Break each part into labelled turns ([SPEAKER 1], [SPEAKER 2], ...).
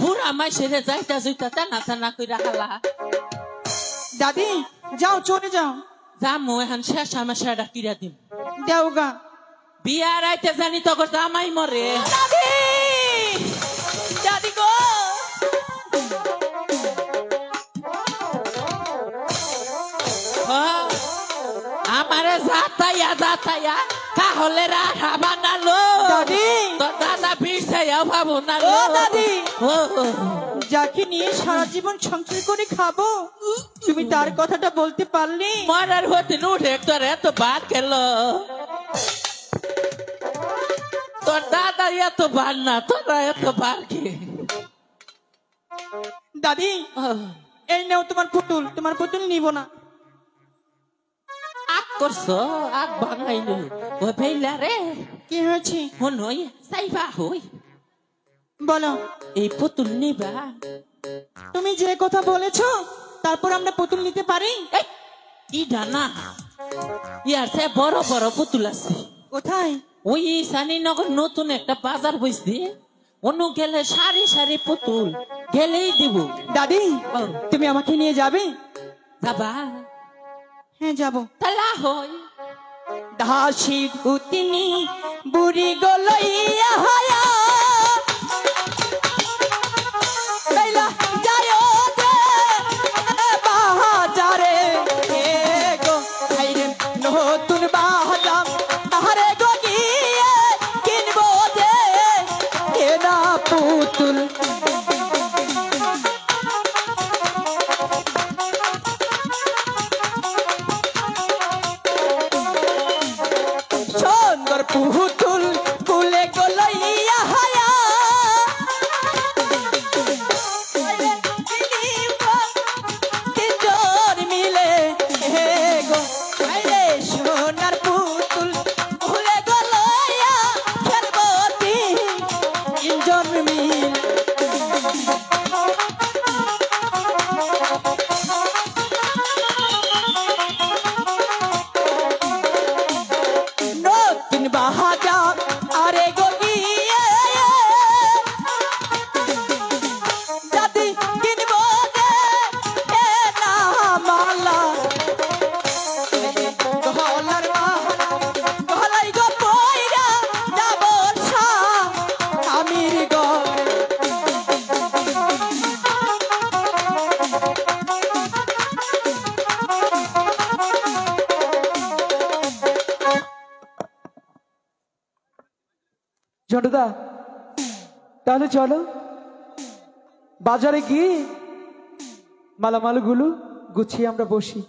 [SPEAKER 1] বুড়া মাই সেরে যাইতা জুইতা টানা টানা কইরা হালা।
[SPEAKER 2] দাদি যাও চলে যাও।
[SPEAKER 1] জামু এখন শেষ আমার সেটা কিরা দিম।
[SPEAKER 2] দেওগা
[SPEAKER 1] বিয়ার আইতে জানি তো জামাই মরে।
[SPEAKER 2] দাদি দাদি গো
[SPEAKER 1] আমারে যাতাইয়া যাতাইয়া তাহলে রাহা বানালো।
[SPEAKER 2] দাদি
[SPEAKER 1] তোর দাদা ফিরছাইয়া ভাবো না।
[SPEAKER 2] ও দাদি যাকে নিয়ে সারা জীবন সংসার করে খাবো তুমি তার কথাটা বলতে পারলি?
[SPEAKER 1] মরার হতে উঠে তোর এত ভাত খেলো। তোর দাদা এত ভার না, তোরা এত ভার খেয়ে।
[SPEAKER 2] দাদি এই নাও তোমার পুতুল, তোমার পুতুল নিব না।
[SPEAKER 1] আগ করছো, আগ ভাঙাইলো। ও ভাইলা রে
[SPEAKER 2] কি হয়েছে
[SPEAKER 1] হনই সাইবা হই
[SPEAKER 2] বলো।
[SPEAKER 1] এই পুতুল নিবা?
[SPEAKER 2] তুমি যে কথা বলেছো তারপর আমরা পুতুল নিতে পারি?
[SPEAKER 1] ইডা না, ইয়ার সে বড় বড় পুতুল আছে।
[SPEAKER 2] কোথায়?
[SPEAKER 1] ওই সানিনগর নতুন একটা বাজার বসছে, অন্য গেলে সারি সারি পুতুল গেলেই দিব।
[SPEAKER 2] দাদি তুমি আমাকে নিয়ে যাবে?
[SPEAKER 1] যাবা?
[SPEAKER 2] হ্যাঁ যাবো।
[SPEAKER 1] তালা হই
[SPEAKER 2] দাসী গুতিনি বুড়ি গলইয়া হায়া লাইলা যায়ো দে বাহাজারে এ গো আইরে নতুন বাহাজাম তাহারে গো গিয়ে কিনবো দে এ না পুতুল। সুন্দর পুতুল কুলে গলইয়া হায়া তিনজন মিলে হে গো আইরে সোনার পুতুল কুলে গলইয়া খেলবো তিনজন মিলে। নতুন বাহাজা আরে গো গিয়ে দাদি কিনবো দে এ না মালা গহলার মালা গহলাই গো পয়রা যাবো আমির গো।
[SPEAKER 3] ঝন্টুদা তাহলে চলো বাজারে গিয়ে মালামালগুলো গুছিয়ে আমরা বসি।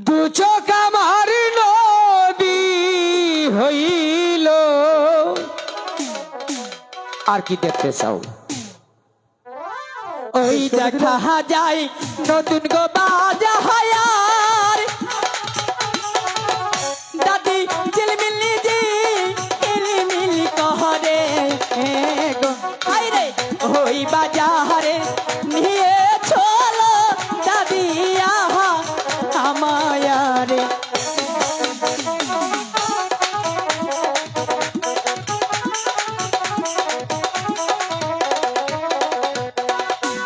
[SPEAKER 3] দু চোখ আমার নদী হইল, আর কি দেখতে চাও?
[SPEAKER 2] ওই দেখা যায় নতুন গো বাজা হায়ার দাদি ঝিলমিলি জি ঝিলমিলি কহরে গো আইরে ওই বাজারে নিয়ে চলো দাদি আহা আমায়ারে।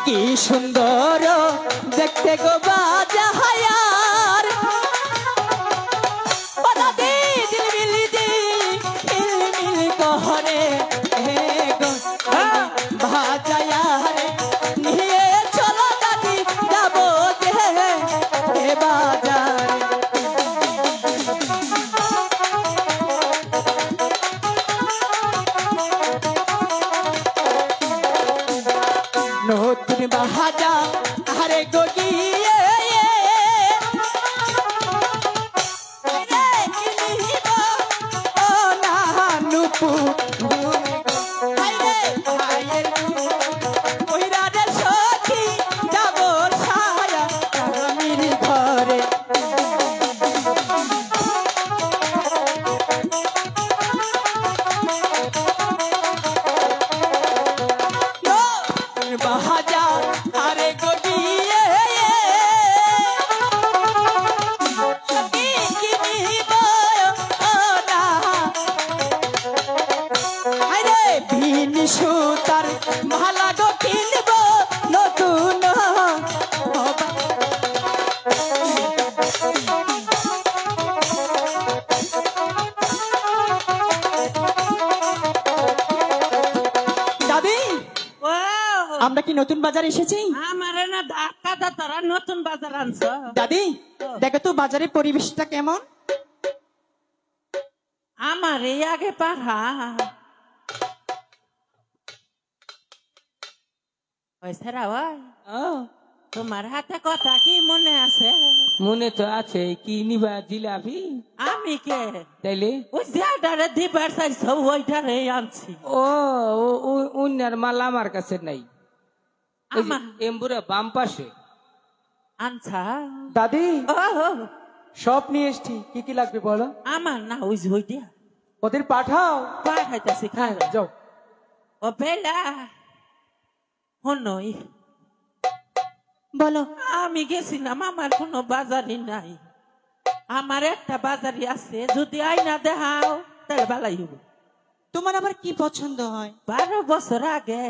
[SPEAKER 2] কি সুন্দর দেখতে গো বাজা হায়ার দাদি ঝিলমিলি জি ঝিলমিলি কহরে গো বাজায়ারে নিয়ে চলো দাদি যাবো যে বাজারে। নতুন বাহাজা আরে গো গিয়ে সুতার মালা গো কিনব নতুন দাদি
[SPEAKER 1] ও
[SPEAKER 2] আমরা কি নতুন বাজার এসেছি?
[SPEAKER 1] আমারে না ধাক্কা দা তোরা নতুন বাজার আনছ।
[SPEAKER 2] দাদি দেখো তো বাজারের পরিবেশটা কেমন।
[SPEAKER 1] আমার এই আগে পাড়া ওইসারা ওই তোমার হাতে কথা কি মনে আছে?
[SPEAKER 4] মনে তো আছে। কি নিবা? জিলাপি?
[SPEAKER 1] আমি কে
[SPEAKER 4] তাইলে
[SPEAKER 1] ওই যেটারে দিবার চাইছ ওইটারে আনছি।
[SPEAKER 4] অন্যার মাল আমার কাছে নাই। ওই যে
[SPEAKER 1] আমার
[SPEAKER 4] এম্বুরা বাম পাশে।
[SPEAKER 1] আনছা?
[SPEAKER 3] দাদি
[SPEAKER 1] ও
[SPEAKER 3] সব নিয়ে এসছি, কি কি লাগবে বলো?
[SPEAKER 1] আমার না ওই যে ওইটা
[SPEAKER 3] ওদের পাঠাও।
[SPEAKER 1] পাঠাইতেছি খাই
[SPEAKER 3] যাও।
[SPEAKER 1] ও বেলা হনই
[SPEAKER 2] বলো
[SPEAKER 1] আমি গেছিলাম, আমার কোনো বাজারই নাই। আমার একটা বাজারই আছে, যদি আইনা দেখাও তাহলে ভালাই হইব।
[SPEAKER 2] তোমার আবার কি পছন্দ হয়?
[SPEAKER 1] 12 বছর আগে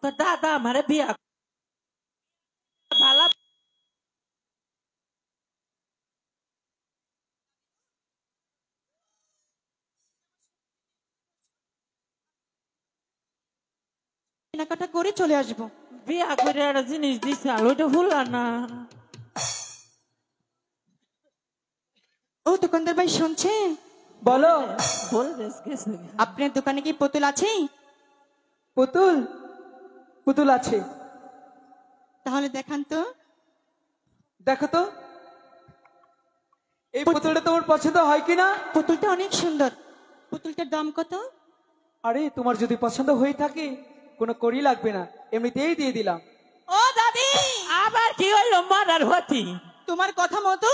[SPEAKER 1] তো দাদা আমারে বিয়া ভালো
[SPEAKER 2] কেনাকাটা করে চলে আসবো।
[SPEAKER 1] বিয়া করে একটা জিনিস দিছে আর ওইটা ভুলা না।
[SPEAKER 2] ও দোকানদার ভাই শুনছেন?
[SPEAKER 3] বলো।
[SPEAKER 1] বলবে গেছে
[SPEAKER 2] আপনার দোকানে কি পুতুল আছে?
[SPEAKER 3] পুতুল? পুতুল আছে।
[SPEAKER 2] তাহলে দেখান তো।
[SPEAKER 3] দেখো তো এই পুতুলটা তোমার পছন্দ হয় কিনা।
[SPEAKER 2] পুতুলটা অনেক সুন্দর। পুতুলটার দাম কত?
[SPEAKER 3] আরে তোমার যদি পছন্দ হয়ে থাকে কোনো করি লাগবে না, এমনিতেই দিয়ে দিলাম।
[SPEAKER 2] ও দাদি
[SPEAKER 1] আবার কি হইলো মারার হতি?
[SPEAKER 2] তোমার কথা মতো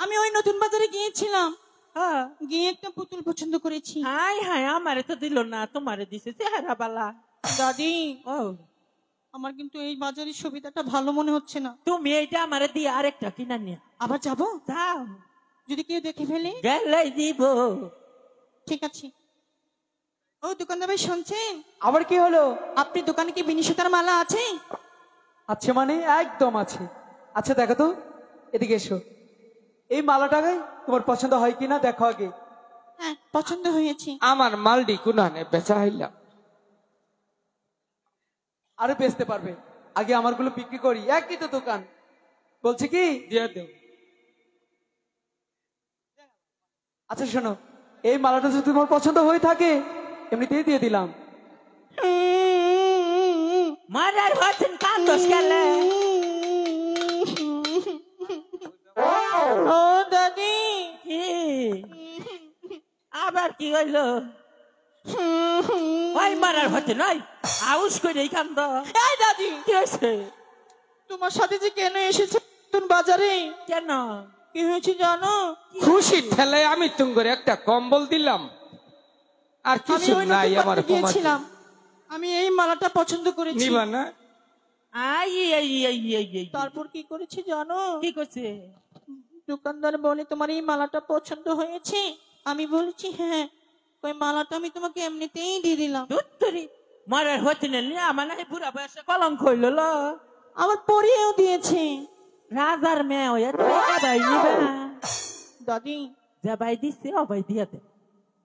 [SPEAKER 2] আমি ওই নতুন বাজারে গিয়েছিলাম,
[SPEAKER 1] হ্যাঁ
[SPEAKER 2] গিয়ে একটা পুতুল পছন্দ করেছি।
[SPEAKER 1] হাই হাই আমারে তো দিল না, তোমারে দিছে চেহারা বালা।
[SPEAKER 2] দাদি
[SPEAKER 1] ও
[SPEAKER 2] আমার কিন্তু এই বাজারের সুবিধাটা ভালো মনে হচ্ছে না।
[SPEAKER 1] তুমি এইটা আমারে দিয়ে আরেকটা কিনা নিয়া
[SPEAKER 2] আবার যাবো?
[SPEAKER 1] যাও,
[SPEAKER 2] যদি কেউ দেখে ফেলে?
[SPEAKER 1] গেলে দিব।
[SPEAKER 2] ঠিক আছে। ও দোকানদার ভাই শুনছেন?
[SPEAKER 3] আবার কি হলো?
[SPEAKER 2] আপনি দোকানে কি বিনি সুতার মালা আছে?
[SPEAKER 3] আছে মানে একদম আছে। আচ্ছা দেখো তো, এদিকে এসো। এই মালাটাকে তোমার পছন্দ হয় কিনা দেখো আগে।
[SPEAKER 2] হ্যাঁ পছন্দ হয়েছে।
[SPEAKER 4] আমার মালডি কুনানে বেচা হইলাম।
[SPEAKER 3] আরো বেচতে পারবে, আগে আমারগুলো বিক্রি করি। একই তো দোকান। বলছি কি,
[SPEAKER 4] দিয়ে দেও।
[SPEAKER 3] আচ্ছা শোনো, এই মালাটা যদি তোমার পছন্দ হয়ে থাকে এমনিতেই দিয়ে দিলাম।
[SPEAKER 1] মারার হতেন কান্দস গেলে।
[SPEAKER 2] ও দাদি
[SPEAKER 1] কি আবার কি হইলো? ওই মারার হতে নয়, আউস করে কান্দ।
[SPEAKER 2] এই দাদি
[SPEAKER 1] কি হয়েছে?
[SPEAKER 2] তোমার সাথে যে কেন এসেছে নতুন বাজারে?
[SPEAKER 1] কেন?
[SPEAKER 2] কি হয়েছে জানো?
[SPEAKER 4] খুশি ঠেলায় আমি তুঙ্গরে একটা কম্বল দিলাম, আর
[SPEAKER 2] আমি
[SPEAKER 4] কিছু
[SPEAKER 2] ওই
[SPEAKER 4] নাই
[SPEAKER 2] নতুন
[SPEAKER 4] আমার।
[SPEAKER 2] বাজারে গিয়েছিলাম, আমি এই মালাটা পছন্দ করেছি।
[SPEAKER 4] নিবা না?
[SPEAKER 1] আই এই এই এই এই
[SPEAKER 2] তারপর কি করেছি জানো?
[SPEAKER 1] কি করছে?
[SPEAKER 2] দোকানদার বলে তোমার এই মালাটা পছন্দ হয়েছে। আমি বলেছি হ্যাঁ। ওই মালাটা আমি তোমাকে এমনিতেই দিয়ে দিলাম।
[SPEAKER 1] দুত্তরি মারার হতে নেই, আমার নাই বুড়া বয়সে কলঙ্ক হইল।
[SPEAKER 2] আবার পরিয়েও দিয়েছে।
[SPEAKER 1] রাজার মেয়ে হয়ে টাকা ভাই নিবা।
[SPEAKER 2] দাদি
[SPEAKER 1] যা ভাই দিচ্ছে অবাই দিয়ে দে।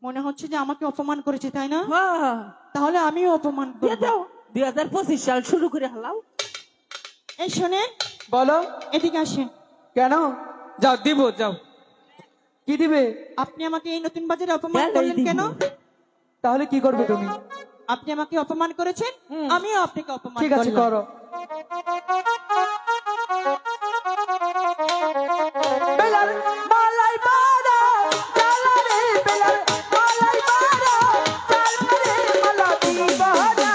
[SPEAKER 2] মনে হচ্ছে যে আমাকে অপমান করেছে তাই না?
[SPEAKER 1] হ্যাঁ
[SPEAKER 2] তাহলে আমিও অপমান
[SPEAKER 1] দিয়ে
[SPEAKER 2] করব।
[SPEAKER 1] দাও। 2025 সাল শুরু করে হালাও।
[SPEAKER 2] এই শোনেন,
[SPEAKER 3] বলো।
[SPEAKER 2] এদিকে আসেন।
[SPEAKER 3] কেন?
[SPEAKER 4] যাও দিব, যাও।
[SPEAKER 3] কি দিবে?
[SPEAKER 2] আপনি আমাকে এই নতুন বাজারে অপমান
[SPEAKER 1] গেলেই
[SPEAKER 2] করলেন
[SPEAKER 1] দিব।
[SPEAKER 2] কেন?
[SPEAKER 3] তাহলে কি করবে তুমি?
[SPEAKER 2] আপনি আমাকে অপমান করেছেন, আমিও আপনাকে অপমান
[SPEAKER 3] ঠিক আছে
[SPEAKER 2] করলাম।
[SPEAKER 3] করো। বেলার মালাই বারা, চালা রে বেলার মালাই বারা, চালা রে মালা দিবানা,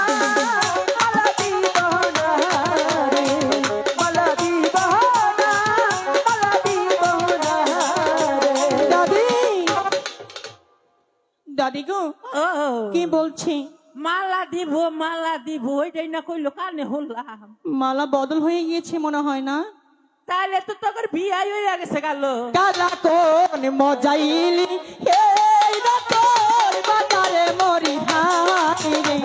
[SPEAKER 3] মালা দিবানা রে, মালা দিবানা, মালা দিবানা রে। দাদি,
[SPEAKER 2] দাদি গো
[SPEAKER 1] ও
[SPEAKER 2] কি বলছি?
[SPEAKER 1] মালা দিব ওইটাই না কইলো, কানে হলাম।
[SPEAKER 2] মালা বদল হয়ে গিয়েছে মনে হয় না?
[SPEAKER 1] তাহলে তো তোর বিয়াই হয়ে গেছে গেল।
[SPEAKER 2] কালা কোন মজাইলি এই না তোর বাজারে মরি হাই রে।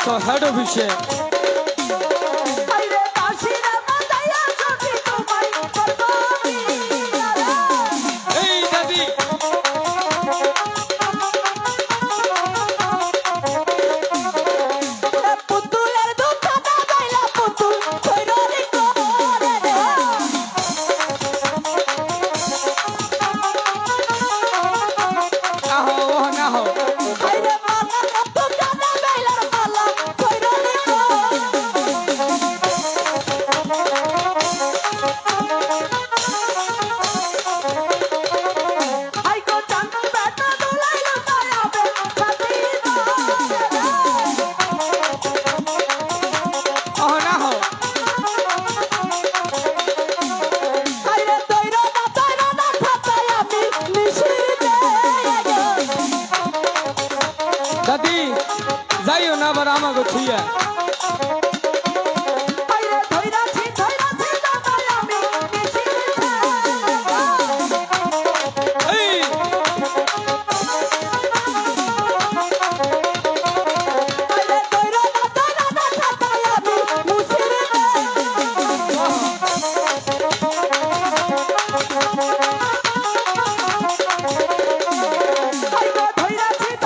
[SPEAKER 4] তো হেড অফিসে এই দাদি আহো ও না হো ও না হো দাদি যাইও না আবার আমাকে ছুঁয়া এই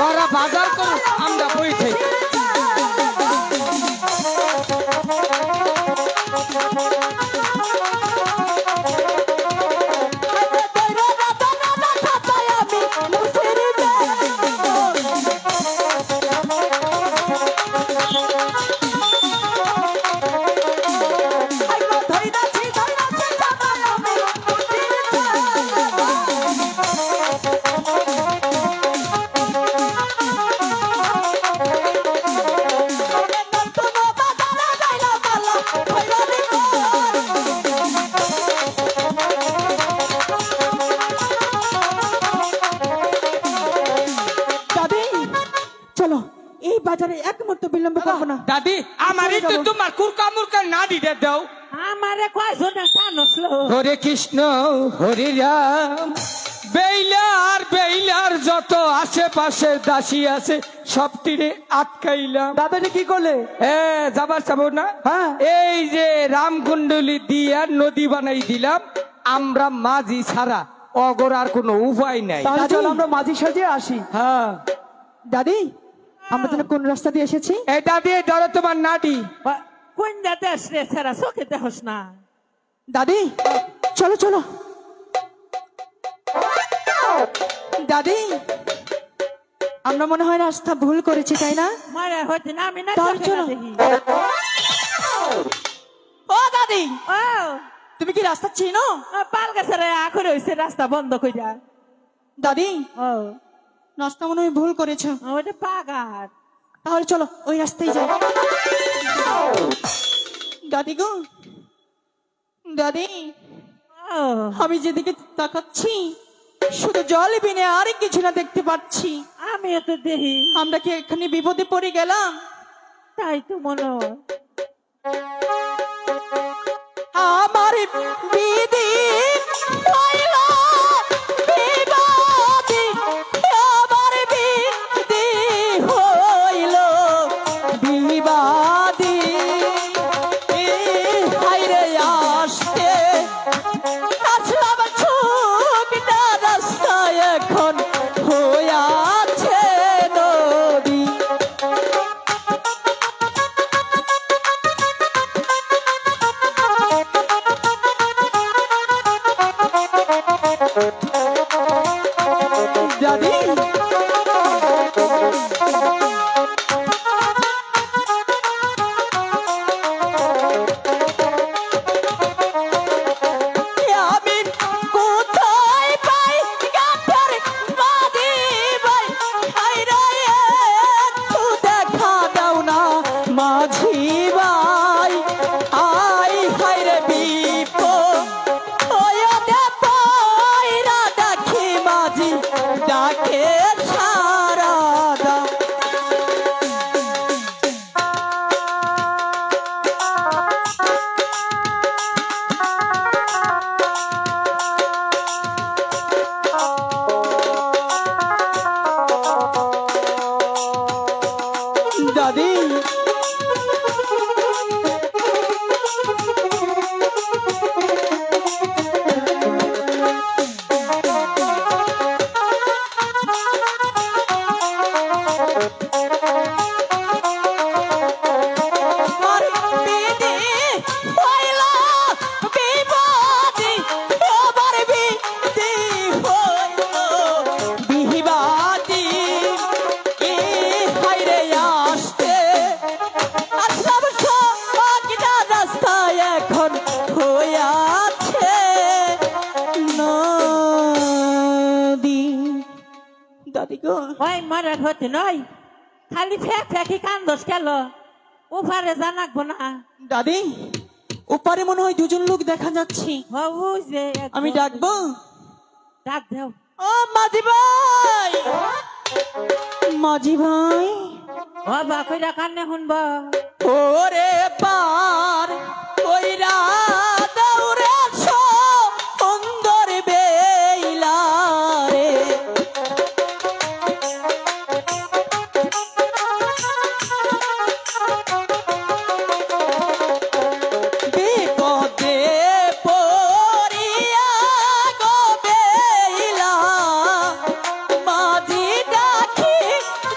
[SPEAKER 4] ওরা বাজার করো আমরা বই থেকে
[SPEAKER 2] চলো এই বাজারে এক মুহূর্ত বিলম্ব করবো না।
[SPEAKER 4] দাদি আমারই তো তোমার কুরকা মুরকা না দিতে দাও
[SPEAKER 1] আমারে কয়জনে কানসলো
[SPEAKER 4] হরে কৃষ্ণ হরে রাম বেইলার যত আশেপাশে দাসী আছে সব তীরে আটকাইলাম
[SPEAKER 3] দাদাটা কি করলে?
[SPEAKER 4] যাবার যাবো না
[SPEAKER 3] হ্যাঁ।
[SPEAKER 4] এই যে রামকুণ্ডলী দিয়া নদী বানাই দিলাম আমরা মাঝি ছাড়া অগর আর কোনো উপায় নাই
[SPEAKER 3] তাহলে চলো আমরা মাঝি সাজিয়ে আসি।
[SPEAKER 4] হ্যাঁ
[SPEAKER 2] দাদি আমরা তাহলে কোন রাস্তা দিয়ে এসেছি?
[SPEAKER 4] এটা দিয়ে ধরো তোমার নাটি
[SPEAKER 1] কোন দেশ রে সেরা চোখে দেখস না
[SPEAKER 2] দাদি চলো চলো। দাদি আমরা মনে হয় রাস্তা ভুল করেছি তাই না?
[SPEAKER 1] মারা হইতে না আমি না
[SPEAKER 2] তাহলে
[SPEAKER 1] চোখে না
[SPEAKER 2] চলো।
[SPEAKER 1] দেখি
[SPEAKER 2] ও দাদি
[SPEAKER 1] ও
[SPEAKER 2] তুমি কি রাস্তা চিনো?
[SPEAKER 1] পাল গেছে রে আখরে হইছে রাস্তা বন্ধ কইরা
[SPEAKER 2] দাদি
[SPEAKER 1] ও
[SPEAKER 2] রাস্তা মনে হয় ভুল করেছো।
[SPEAKER 1] ওইটা পাগার
[SPEAKER 2] তাহলে চলো ওই রাস্তায় যাই। দাদি গো দাদি
[SPEAKER 1] ও
[SPEAKER 2] আমি যেদিকে তাকাচ্ছি শুধু জল বিনে আর কিছু না দেখতে পাচ্ছি।
[SPEAKER 1] আমিও তো দেখি
[SPEAKER 2] আমরা কি এখানে বিপদে পড়ে গেলাম?
[SPEAKER 1] তাই তো মনে হয়
[SPEAKER 2] আমার বিধি হইল বিবাদী, আমার বিধি হইল বিবাদী। হায়রে আসতে আসলাম ছুটটা রাস্তায় এখন হইয়াছে নদী। দাদি আমি কোথায় পাই গাছের বাদি ভাই? হায়রে একটু দেখা দাও না মাঝি ভাই। আই হায়রে বিপদ ওয়তে পায়রা দেখি মাঝি ডাকে সারা দাও। দাদি
[SPEAKER 1] ভাই মারার হতে নয় খালি ফেক ফেকি কান্দস গেল উপারে জানাকবো না
[SPEAKER 2] দাদি ওপারে মনে হয় দুজন লোক দেখা যাচ্ছে
[SPEAKER 1] ওই যে
[SPEAKER 2] আমি ডাকবো
[SPEAKER 1] ডাক দেও
[SPEAKER 2] ও মাঝি ভাই মাঝি ভাই
[SPEAKER 1] ও বা কইরা কান্নে শুনবা
[SPEAKER 2] ওরে পার কইরা দৌড়ে সুন্দর বেইলা রে বিপদে পড়িয়া গো বেইলা মাঝি ডাকি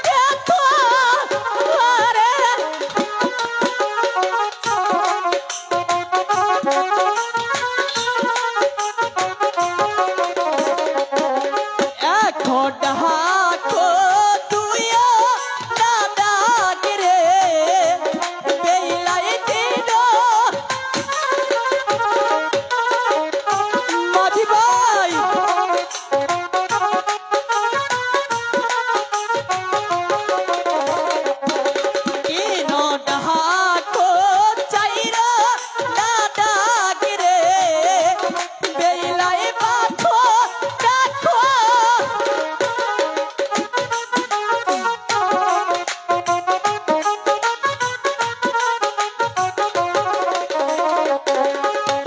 [SPEAKER 2] দেখো রে এখন ডাকো তুইও না ডাক রে বেইলাই দিল মাঝি ভাই কেন ডাকো চাইরা না ডাক রে বেইলাই পাথো ডাকো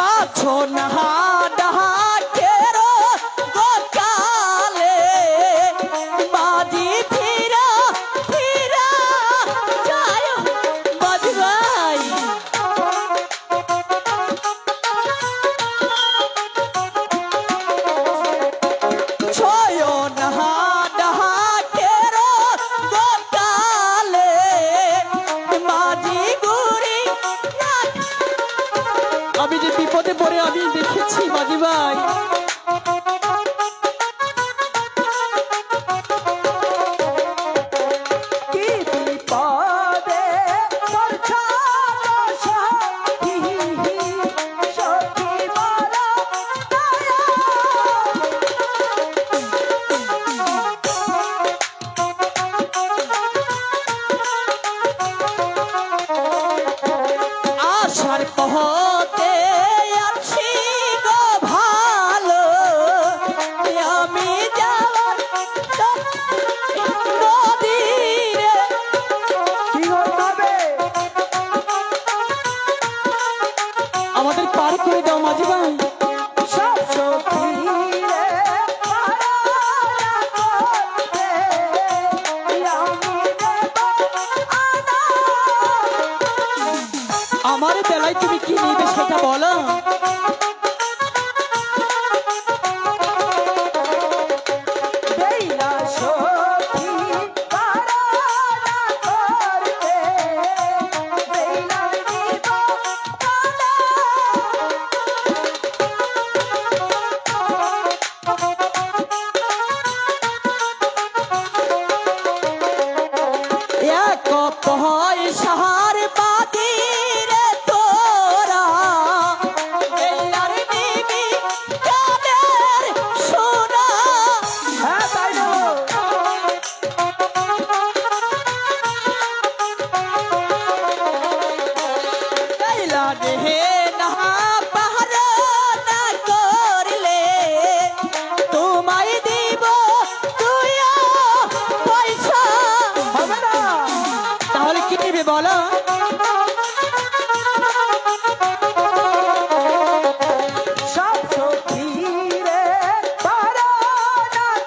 [SPEAKER 2] পাছো না ডাকেরো গোকালে বাজি ফিরা ফিরা যায় বাজি ভাই ছয় না ডাকেরো গোকালে বাজি গুড়ি আমি যে বিপদে পড়ে আমি দেখেছি মাঝি ভাই কি বিপদে পড়ছো সখী সখী বলো আশার পথে আছি গো ভালো আমি যাওয়ার নদীরে
[SPEAKER 3] কি করতে হবে
[SPEAKER 2] আমাদের পার করে দাও মাঝি ভাই
[SPEAKER 3] সব সখীরে পারা করতে আমি দেব আনা
[SPEAKER 2] আমার বেলায় তুমি কি নিবে সেটা বলো
[SPEAKER 3] বেইলা সখী পারা করতে বেইলা দিব আনা
[SPEAKER 2] এক পয়সার বাদিরে তোরা বেলার নিবি কাদের সোনা
[SPEAKER 3] হ্যাঁ তাই না
[SPEAKER 2] বেলা হে না পাহারা না করলে তোমায় দিব তুইও পয়সা
[SPEAKER 3] হবে না
[SPEAKER 2] তাহলে কি নিবে বলো
[SPEAKER 3] সব সখীরে পারা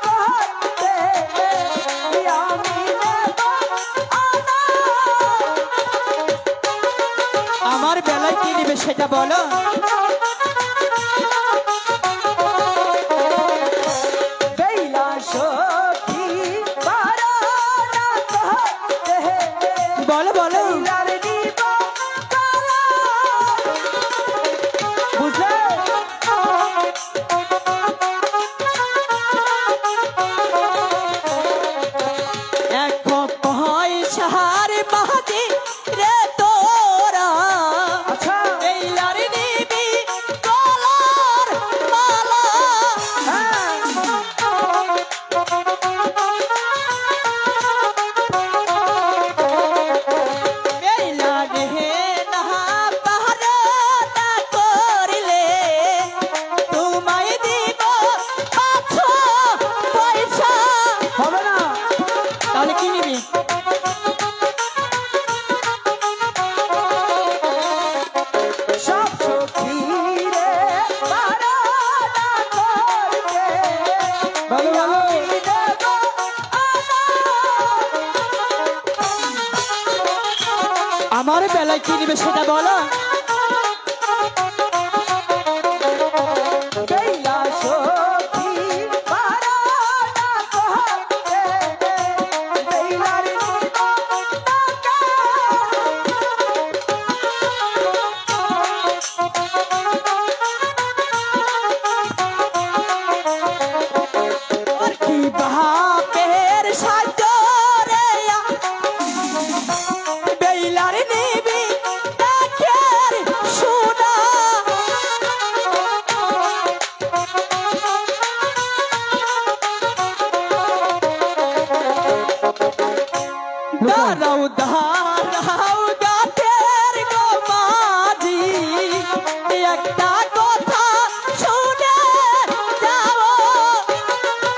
[SPEAKER 3] করতে আমি দেব আনা
[SPEAKER 2] আমার বেলায় কি নিবে সেটা বলো
[SPEAKER 3] বেইলা সখী পারা করতে
[SPEAKER 2] বলো বলো
[SPEAKER 3] বেইলার দিব কালা বুঝলে
[SPEAKER 2] এক পয়সার বাদি রে তোরা
[SPEAKER 3] আচ্ছা
[SPEAKER 2] বেলার নিবি কলার মালা
[SPEAKER 3] হ্যাঁ
[SPEAKER 2] আমার বেলায় কি নিবে সেটা বলো।
[SPEAKER 3] বেলা সখী বারানা কহতে, বেলার নিব টাকা।
[SPEAKER 2] তোর কি বাপের সাহায্য রে বেলার নিবি টাকার সোনা। দাঁড়াও দাঁড়াও গাছের গো মাঝি, একটা কথা শুনে যাও।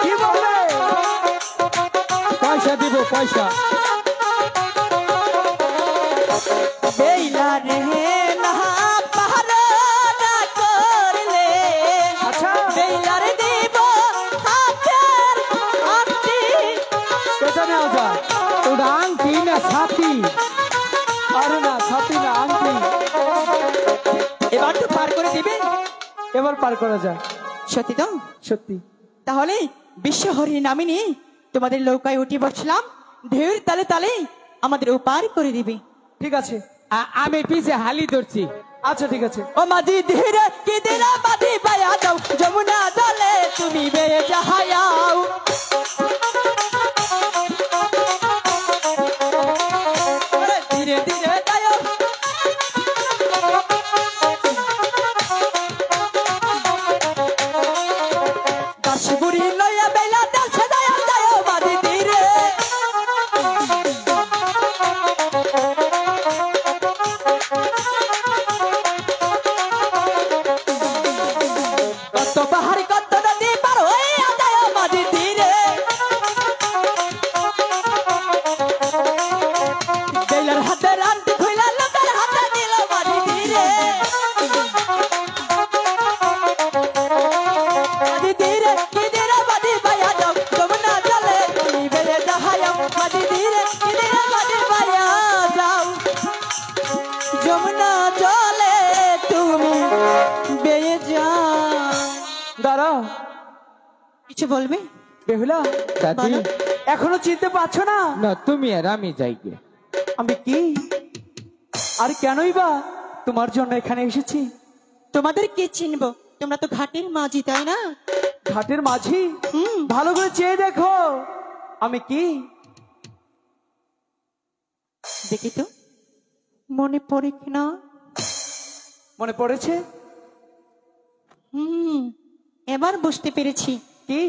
[SPEAKER 3] কি বলবে?
[SPEAKER 4] পয়সা দিব পয়সা।
[SPEAKER 2] বেলা রে না পাহারা না করলে,
[SPEAKER 3] আচ্ছা
[SPEAKER 2] বেলার দিব হাতের আংটি।
[SPEAKER 3] এটা নেওয়া যায়।
[SPEAKER 4] ওটা আংটি না ছাতি?
[SPEAKER 3] আরে না, ছাতি না, আংটি।
[SPEAKER 2] এবার তো পার করে দিবে।
[SPEAKER 3] এবার পার করা যায়।
[SPEAKER 2] সত্যি তো?
[SPEAKER 3] সত্যি।
[SPEAKER 2] তাহলে বিশ্ব হরি নামিনী তোমাদের নৌকায় উঠে বসলাম, ঢেউর তালে তালে আমাদের ওপার করে দিবে।
[SPEAKER 3] ঠিক আছে।
[SPEAKER 4] আমি পিছে হালি ধরছি।
[SPEAKER 3] আচ্ছা ঠিক আছে।
[SPEAKER 2] ও মাঝি ধীরে কি দিনা মাঝি পায়া যাও, যমুনা জলে তুমি বেয়ে যাহায়াও। ওরে ধীরে ধীরে যাও, দাস বুড়ি লইয়া বেলা দেশে যায় যায় মাঝি ধীরে। কত পাহাড় কত নদী পার হইয়া যায় মাঝি ধীরে। বেলার হাতে রান্তি খুইলা লোকের হাতে দিল মাঝি ধীরে। মাঝি ধীরে কি দিনে মাঝি পাইয়া যাও, যমুনা জলে তুমি বেয়ে যাহায়াও। মাঝি ধীরে কি দিনে মাঝি পাইয়া যাও, যমুনা জলে তুমি বেয়ে যাও।
[SPEAKER 3] দাঁড়াও
[SPEAKER 2] কিছু বলবে?
[SPEAKER 3] বেহুলা,
[SPEAKER 4] দাদি
[SPEAKER 2] বলো।
[SPEAKER 3] এখনো চিনতে পারছো না
[SPEAKER 4] না, তুমি আর আমি যাই গে।
[SPEAKER 3] আমি কি? আর কেনই বা তোমার জন্য এখানে এসেছি?
[SPEAKER 2] তোমাদের কে চিনবো? তোমরা তো ঘাটের মাঝি, তাই না?
[SPEAKER 3] ঘাটের মাঝি?
[SPEAKER 2] হুম।
[SPEAKER 3] ভালো করে চেয়ে দেখো আমি কি।
[SPEAKER 2] দেখি তো মনে পড়ে কিনা।
[SPEAKER 3] মনে পড়েছে?
[SPEAKER 2] হুম, এবার বুঝতে পেরেছি।
[SPEAKER 3] কি?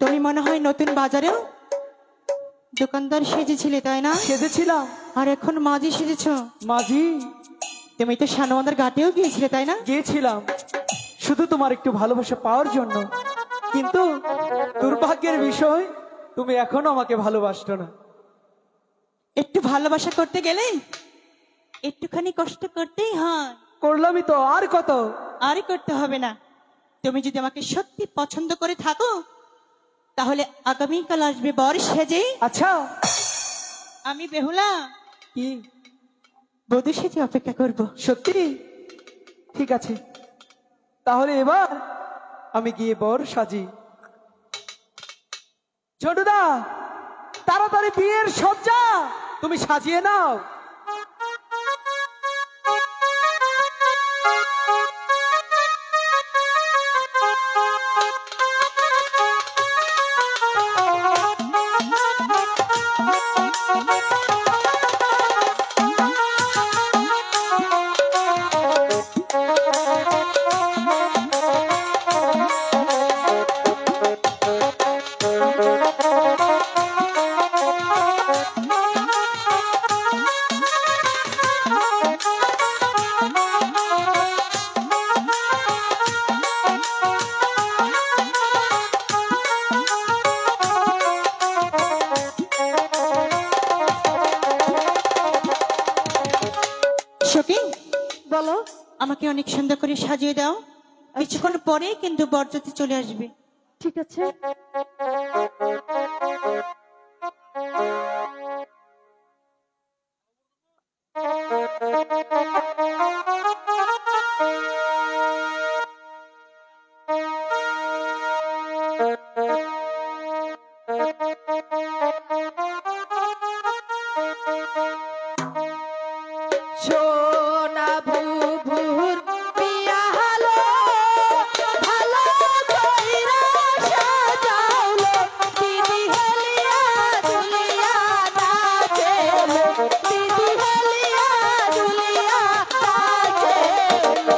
[SPEAKER 2] তুমি মনে হয় নতুন বাজারেও দোকানদার সেজেছিলে, তাই না?
[SPEAKER 3] সেজেছিলাম
[SPEAKER 2] আর এখন মাঝি সেজেছ।
[SPEAKER 3] মাঝি।
[SPEAKER 2] তুমি তো শানবান্ধার ঘাটেও গিয়েছিলে, তাই না?
[SPEAKER 3] গিয়েছিলাম শুধু তোমার একটু ভালোবাসা পাওয়ার জন্য, কিন্তু দুর্ভাগ্যের বিষয় তুমি এখনো আমাকে ভালোবাসছো না।
[SPEAKER 2] একটু ভালোবাসা করতে গেলে একটুখানি কষ্ট করতেই হয়।
[SPEAKER 3] করলামই তো, আর কত?
[SPEAKER 2] আর করতে হবে না। তুমি যদি আমাকে সত্যি পছন্দ করে থাকো, তাহলে আগামীকাল আসবে বর সেজে।
[SPEAKER 3] আচ্ছা
[SPEAKER 2] আমি বেহুলা
[SPEAKER 3] কি?
[SPEAKER 2] বধূ সেজে অপেক্ষা করব।
[SPEAKER 3] সত্যি? ঠিক আছে, তাহলে এবার আমি গিয়ে বর সাজি। ছোটদা, তাড়াতাড়ি বিয়ের সজ্জা তুমি সাজিয়ে নাও।
[SPEAKER 2] সখী বলো, আমাকে অনেক সুন্দর করে সাজিয়ে দাও। কিছুক্ষণ পরে কিন্তু বরযাত্রী চলে আসবে।
[SPEAKER 5] ঠিক আছে।
[SPEAKER 2] সোনা বুবুর পিয়া হলো ভালো কইরা সাজাওলো দিদি হেলিয়া দুলিয়া নাচেলো দিদি হেলিয়া দুলিয়া নাচেলো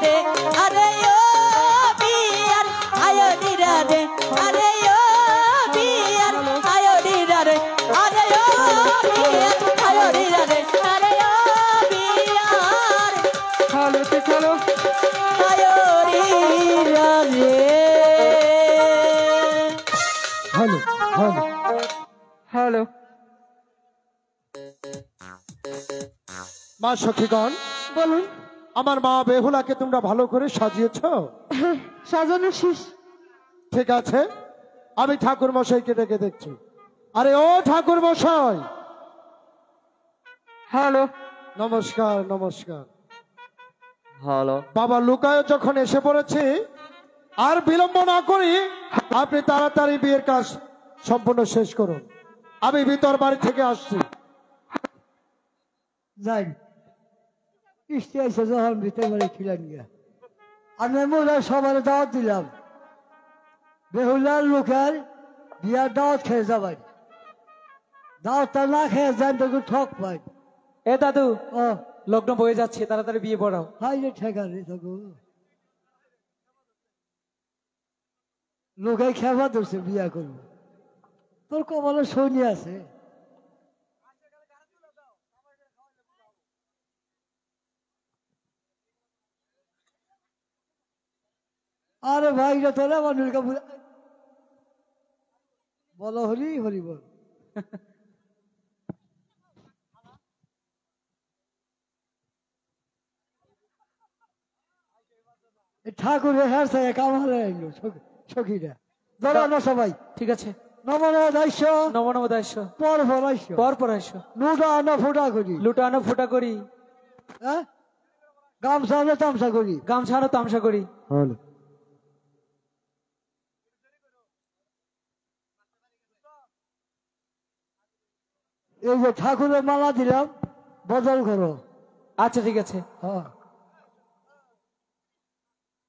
[SPEAKER 2] নিরাদে আরে ও বিয়ার আয়ো নিরাদে আরে ও বিয়ার আয়ো নিরাদে আরে ও বিয়ার আয়ো নিরাদে আরে ও বিয়ার
[SPEAKER 4] হ্যালো চলো
[SPEAKER 2] আয়ো নিরাদে
[SPEAKER 5] হ্যালো হ্যালো
[SPEAKER 4] হ্যালো
[SPEAKER 5] মা সখীগণ,
[SPEAKER 2] বলুন
[SPEAKER 5] আমার মা বেহুলাকে তোমরা ভালো করে সাজিয়েছ?
[SPEAKER 2] সাজানো শেষ
[SPEAKER 5] ঠিক আছে, আমি ঠাকুর মশাইকে ডেকে দেখছি। আরে ও ঠাকুর মশাই,
[SPEAKER 4] হ্যালো
[SPEAKER 5] নমস্কার নমস্কার।
[SPEAKER 4] হ্যালো
[SPEAKER 5] বাবা লুকায় যখন এসে পড়েছি, আর বিলম্ব না করি আপনি তাড়াতাড়ি বিয়ের কাজ সম্পূর্ণ শেষ করুন। আমি ভিতর বাড়ি থেকে আসছি।
[SPEAKER 6] যাই ইস্তি এসে যখন ভিতরে বাড়ি খিলেন গিয়া আমি মোলা সবার দাওয়াত দিলাম, বেহুলার লোকের বিয়ার দাওয়াত খেয়ে যাবেন, দাওয়াতটা না খেয়ে যান তো ঠক পাই।
[SPEAKER 3] এ দাদু,
[SPEAKER 6] ও
[SPEAKER 3] লগ্ন বয়ে যাচ্ছে, তাড়াতাড়ি বিয়ে পড়াও।
[SPEAKER 6] হাই রে ঠেকা রে তবু লোকে খেবা ধরছে বিয়া করবো, তোর কপালে শনি আছে। আরে ভাই রে তোরা আমার নীলকা বলো হরি হরি বল। ঠাকুরের হ্যাঁ সে কামালে এলো সখীরা দৌড়ানো সবাই।
[SPEAKER 3] ঠিক আছে,
[SPEAKER 6] নম নম দাস্য
[SPEAKER 3] নম নম দাস্য,
[SPEAKER 6] পর ফরাইশ
[SPEAKER 3] পর পর আসো।
[SPEAKER 6] লুটা আনা ফোটা করি,
[SPEAKER 3] লুটানো ফুটা করি,
[SPEAKER 6] হ্যাঁ গামছা আনা তামসা করি।
[SPEAKER 3] গামছানো তামসা করি।
[SPEAKER 6] এই যে ঠাকুরের মালা দিলাম বদল করো।
[SPEAKER 3] আচ্ছা ঠিক আছে।
[SPEAKER 6] হ্যাঁ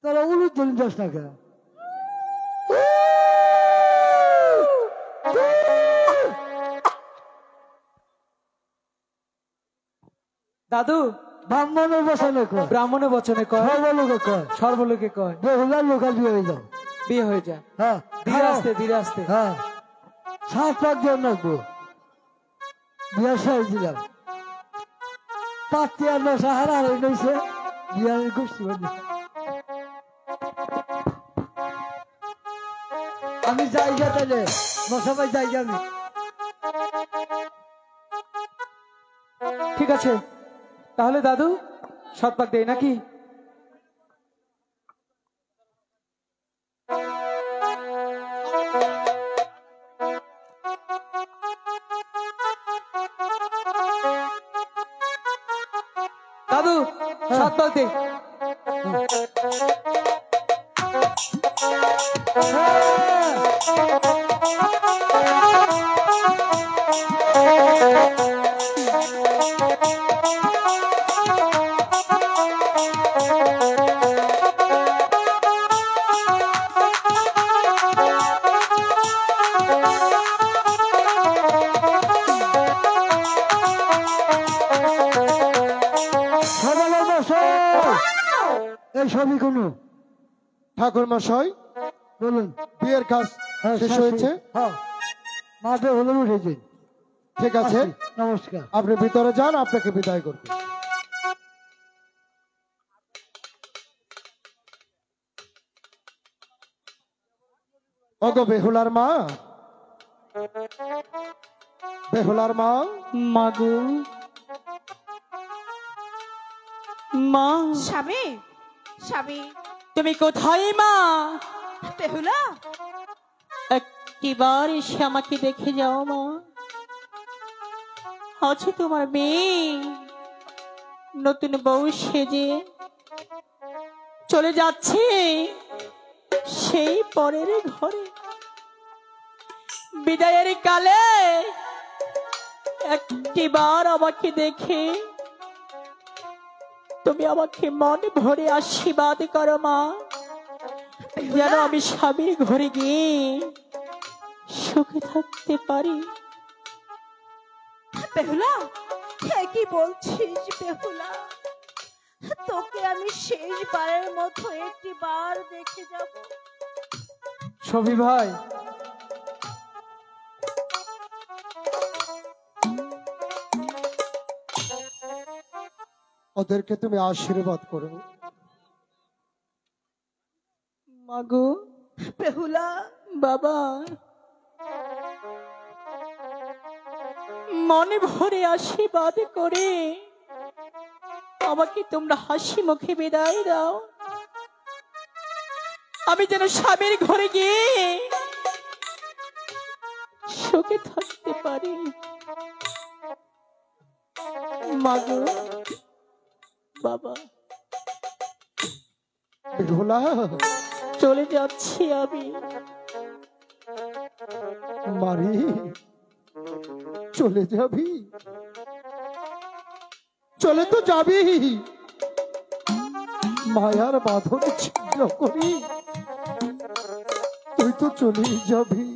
[SPEAKER 6] তারা উলুদ দিন দশ টাকা।
[SPEAKER 3] দাদু,
[SPEAKER 6] ব্রাহ্মণের বসনে কয়,
[SPEAKER 3] ব্রাহ্মণের বচনে কয়,
[SPEAKER 6] সর্বলোকে কয়,
[SPEAKER 3] সর্বলোকে কয়,
[SPEAKER 6] বেহুলার লোকাল বিয়ে হয়ে যাও।
[SPEAKER 3] বিয়ে হয়ে যায়।
[SPEAKER 6] হ্যাঁ
[SPEAKER 3] ধীরে আসতে ধীরে আসতে।
[SPEAKER 6] হ্যাঁ 7 লাখ দিয়ে রাখবো, বিয়ার সাজ দিলাম। পাত্তি আর সাহারা হয়ে গেছে বিয়ার গোষ্ঠী বান্ধব। আমি জায়গা তাহলে মশাবাই জায়গা আমি।
[SPEAKER 3] ঠিক আছে, তাহলে দাদু শতভাগ দেই নাকি? দাদু শতভাগ দেই।
[SPEAKER 6] এই ছবি কোনো
[SPEAKER 5] ঠাকুর মশাই,
[SPEAKER 6] বলুন।
[SPEAKER 5] বিয়ের কাজ শেষ হয়েছে।
[SPEAKER 6] হ্যাঁ মাঠে হলো উঠেছে।
[SPEAKER 5] ঠিক আছে,
[SPEAKER 6] নমস্কার।
[SPEAKER 5] আপনি ভিতরে যান, আপনাকে বিদায় করবে। ওগো বেহুলার মা, বেহুলার মা,
[SPEAKER 1] মাগো মা,
[SPEAKER 2] স্বামী স্বামী
[SPEAKER 1] তুমি কোথায় মা?
[SPEAKER 2] বেহুলা
[SPEAKER 1] একটিবার এসে আমাকে দেখে যাও মা। আছে তোমার মেয়ে নতুন বউ সেজে চলে যাচ্ছে সেই পরের ঘরে। বিদায়ের কালে একটিবার আমাকে দেখে তুমি আমাকে মন ভরে আশীর্বাদ করো মা, যেন আমি স্বামীর ঘরে গিয়ে সুখে থাকতে পারি।
[SPEAKER 2] বেহুলা কি বলছিস বেহুলা? তোকে আমি শেষবারের মতো একটি বার দেখে যাব।
[SPEAKER 3] ছবি ভাই,
[SPEAKER 5] ওদেরকে তুমি আশীর্বাদ করো।
[SPEAKER 1] মাগো,
[SPEAKER 2] বেহুলা,
[SPEAKER 1] বাবা, মনে ভরে আশীর্বাদ করে আমাকে তোমরা হাসি মুখে বিদায় দাও। আমি যেন স্বামীর ঘরে গিয়ে সুখে থাকতে পারি। মাগো, বাবা,
[SPEAKER 5] বেহুলা,
[SPEAKER 1] চলে যাচ্ছি আমি।
[SPEAKER 5] মারি, চলে যাবি? চলে তো যাবি, মায়ার বাঁধন ছিন্ন করি তুই তো চলেই যাবি।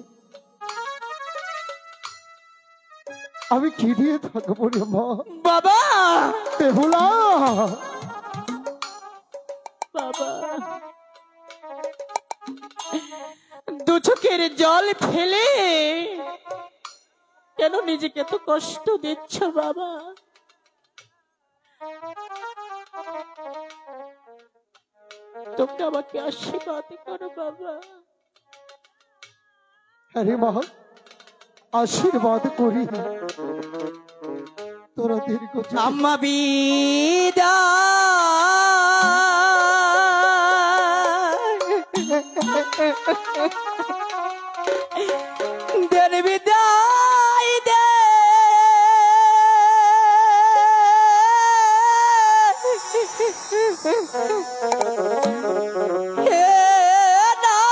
[SPEAKER 5] আমি কি দিয়ে থাকবো রে মা?
[SPEAKER 1] বাবা,
[SPEAKER 5] বেহুলা,
[SPEAKER 1] বাবা, দু চোখের জল ফেলে কেন নিজেকে এত কষ্ট দিচ্ছ বাবা? তোমরা আমাকে আশীর্বাদ করো বাবা।
[SPEAKER 5] আরে মা, আশীর্বাদ করি তোরা দীর্ঘ
[SPEAKER 1] আম্মা বিদায় দেন, বিদায় দে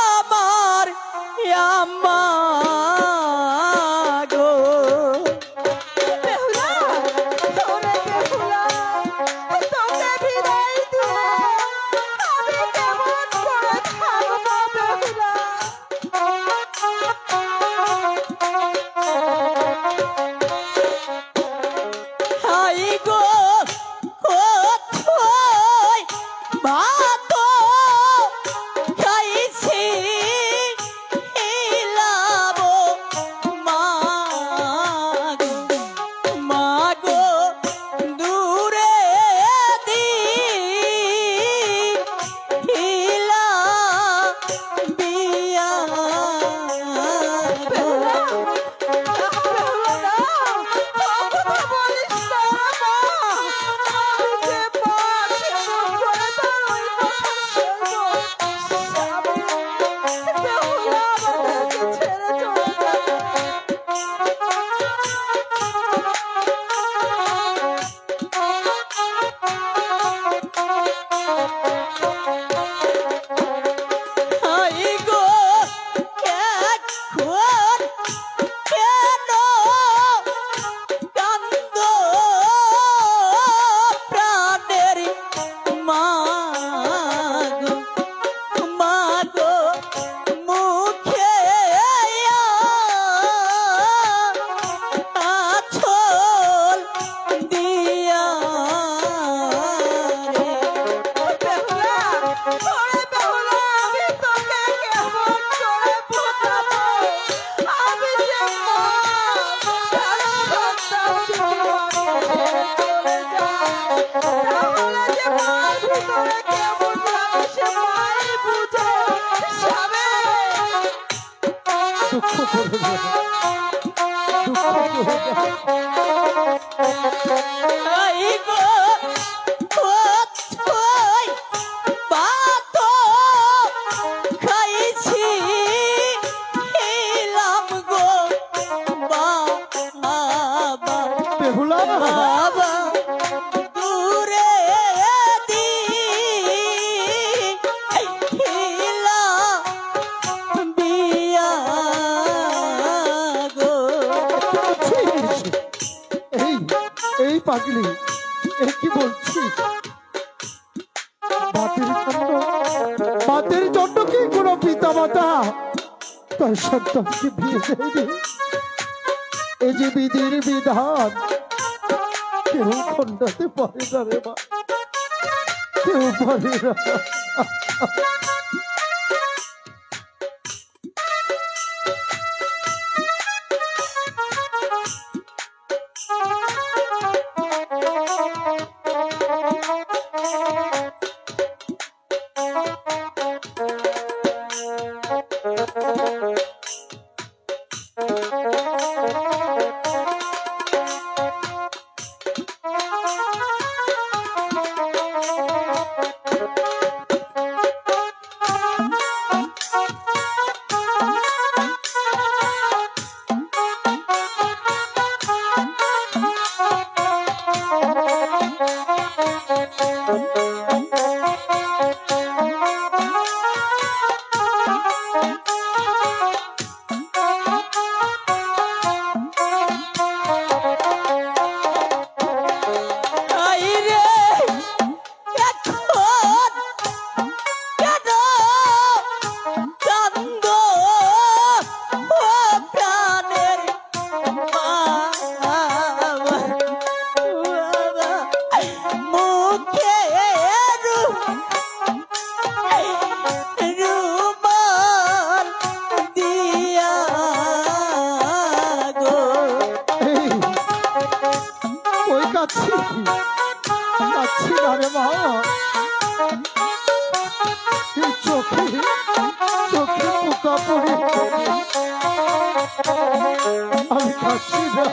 [SPEAKER 1] আমার আম্মা গো।
[SPEAKER 2] বেহুলা, ওরে বেহুলা, তোকে বিদায় দিব, আমি কেমন করে থাকবো বেহুলা?
[SPEAKER 1] হাই গো, কোথায় ভাত খাইছি লাবো মাগো, দূরে দিলা বিয়া হাই গো, এখন কেন কান্দ প্রাণের মাগো, মাগো, মুখে আছল দিয়া রে।
[SPEAKER 2] বেহুলা, ওরে বেহুলা, আমি তোকে কেমন করে বোঝাবো? আমি যে মা, সারা সন্তান যদি আমাকে ছেড়ে চলে যায়, তাহলে যে মার ভিতরে কেমন লাগে সে মাই বুঝে। স্বামী,
[SPEAKER 5] দুঃখ করে দে, দুঃখ করে দে।
[SPEAKER 1] হাই গো, কোথায় ভাত খাইছি লাম গো বাবা,
[SPEAKER 5] বেহুলা,
[SPEAKER 1] বাবা, দূরে দিলা বিয়া গো।
[SPEAKER 5] এই এই পাগলি, এই কি বলছিস? বাতের জন্য কি কোনো পিতা মাতা তার সন্তানকে বিয়ে দেয়নি? এই যে বিধির বিধান কেউ খণ্ডাতে পারে না রে মা। কেউ পারে না। কাচ্ছি না রে মা, চোখে চোখে পোকা পড়ে, আমি কাচ্ছি না।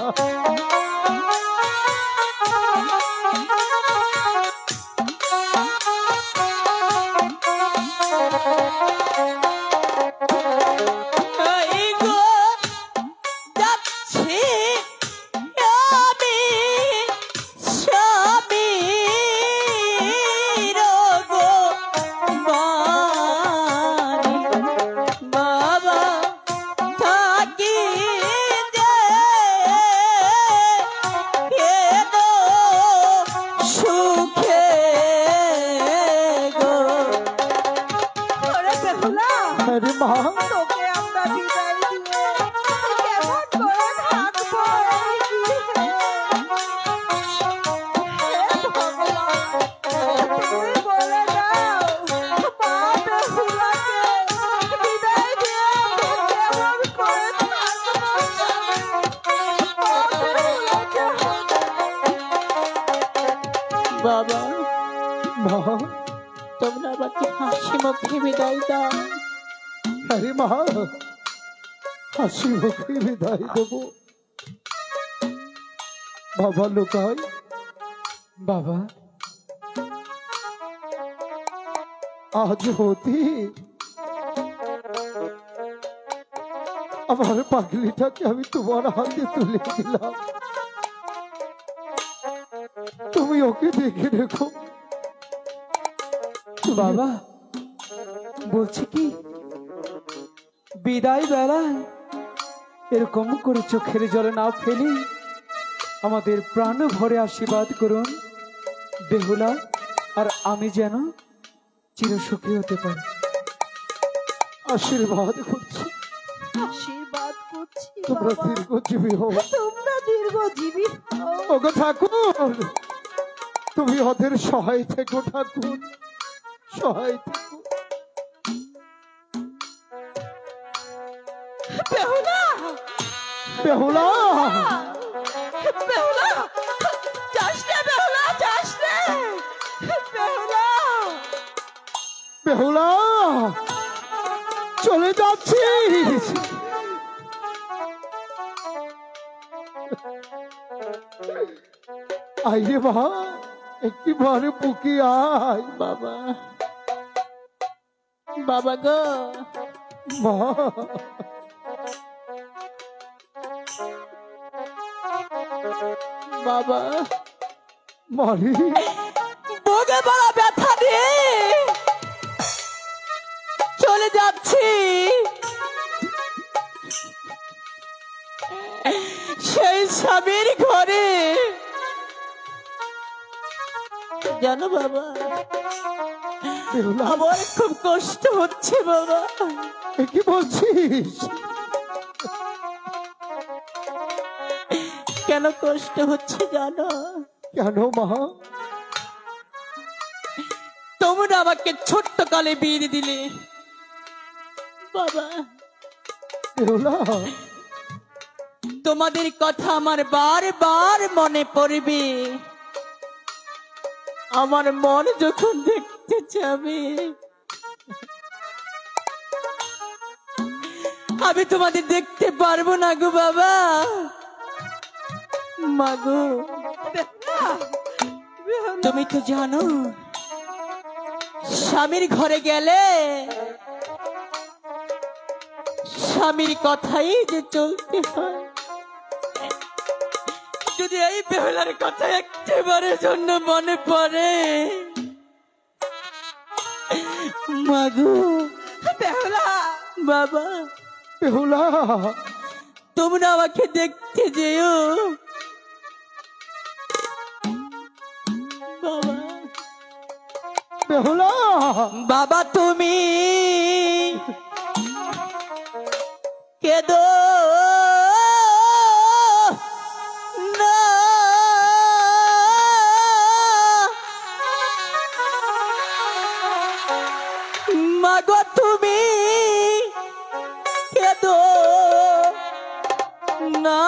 [SPEAKER 1] বাবা তোমরা আমাকে হাসি মুখে বিদায় দাও।
[SPEAKER 5] আরে মা, হাসি মুখে বিদায় দেব? বাবা লুকাই,
[SPEAKER 3] বাবা
[SPEAKER 5] আজ হতে আমার পাগলিটাকে আমি তোমার হাতে তুলে দিলাম, তুমি ওকে দেখে রেখো।
[SPEAKER 3] বাবা বলছি কি, বিদায় বেলায় এরকম করে চোখের জলে না ফেলি আমাদের প্রাণ ভরে আশীর্বাদ করুন, বেহুলা আর আমি যেন চিরসুখী হতে পারি।
[SPEAKER 5] আশীর্বাদ করছি,
[SPEAKER 2] আশীর্বাদ করছি
[SPEAKER 5] তোমরা
[SPEAKER 2] বাবা।
[SPEAKER 5] দীর্ঘজীবী হও।
[SPEAKER 2] তোমরা দীর্ঘজীবী হও।
[SPEAKER 5] ওগো ঠাকুর, তুমি ওদের সহায় থেকো ঠাকুর, সহায় থেকো।
[SPEAKER 2] বেহুলা,
[SPEAKER 5] বেহুলা,
[SPEAKER 2] বেহুলা, যাস না বেহুলা, যাস না বেহুলা।
[SPEAKER 5] বেহুলা, চলে যাচ্ছিস? আইরে মা, একটি বারে বুকে আয়।
[SPEAKER 1] বাবা বাবা গো,
[SPEAKER 5] মা,
[SPEAKER 1] বাবা
[SPEAKER 5] মারি
[SPEAKER 2] বুকে বড় ব্যথা দিয়ে চলে যাচ্ছি সেই স্বামীর ঘরে।
[SPEAKER 1] জানো বাবা,
[SPEAKER 5] বেহুলা,
[SPEAKER 2] আমার খুব কষ্ট হচ্ছে বাবা।
[SPEAKER 5] এ কি বলছিস?
[SPEAKER 1] কেন কষ্ট হচ্ছে জানো?
[SPEAKER 5] কেন মা?
[SPEAKER 1] তোমরা আমাকে ছোট্ট কালে বিয়ে দিলে বাবা।
[SPEAKER 5] বেহুলা,
[SPEAKER 1] তোমাদের কথা আমার বারবার মনে পড়বে। আমার মন যখন দেখতে যাবে আমি তোমাদের দেখতে পারবো না গো বাবা। মাগো তুমি তো জানো স্বামীর ঘরে গেলে স্বামীর কথাই যে চলতে হয়। যদি এই বেহুলার কথা একেবারে জন্য মনে পড়ে মাগো বেহুলা বাবা,
[SPEAKER 5] বেহুলা,
[SPEAKER 1] তোমরা আমাকে দেখতে যেও বাবা।
[SPEAKER 5] বেহুলা,
[SPEAKER 1] বাবা তুমি কেদো না, মাগো তুমি কেদো না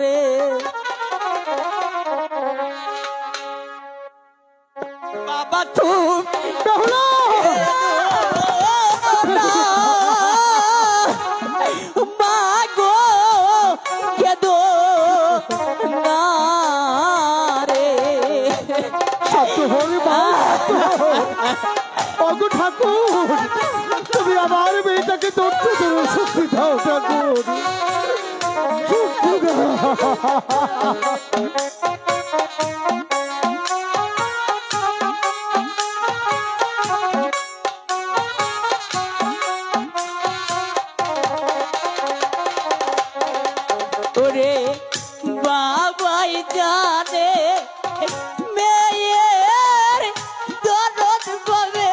[SPEAKER 1] রে বাবা তুমি
[SPEAKER 5] বেহুলা,
[SPEAKER 1] মাগো কেদো না রে।
[SPEAKER 5] সত্য হরি মা, অগো ঠাকুর, তুমি আমার মেয়েটাকে ধরতে ধরো, শক্তি দাও ঠাকুর, শক্তি দাও।
[SPEAKER 1] ওরে বাবাই জানে মেয়ের দরদ পাবে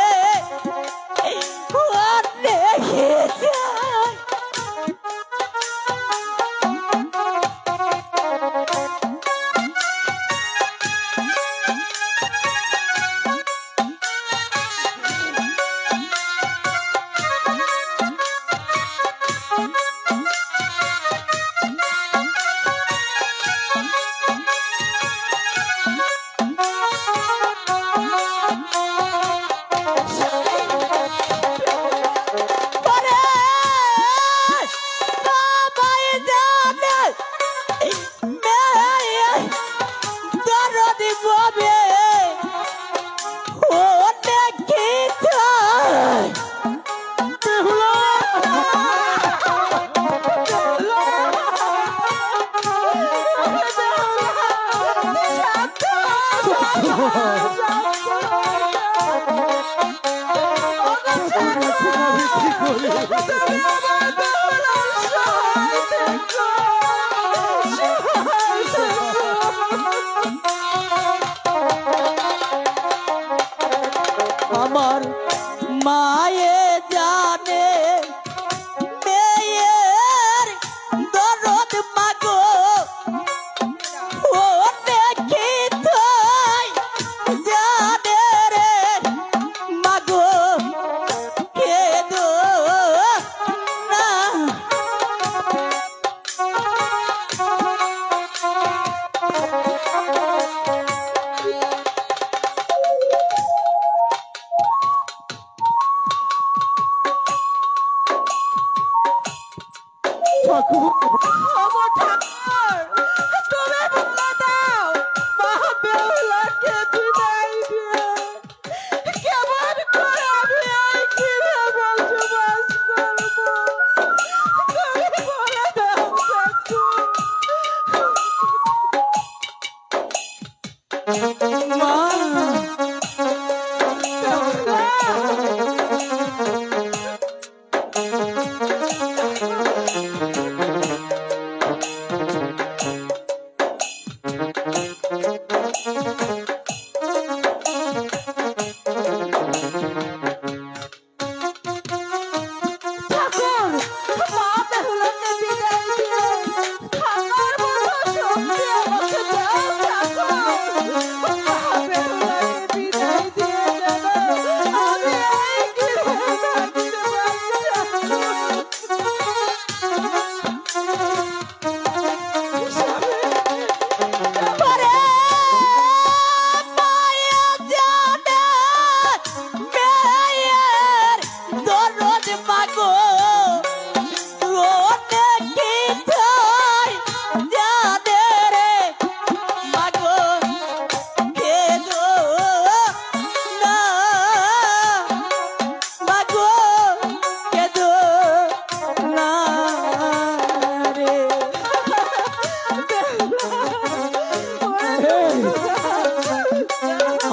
[SPEAKER 1] অনেক যায়। আমার মায়ে জানে মেয়ের দরদ মাগো ও দেখি তাই জানে রে মাগো কেদো না।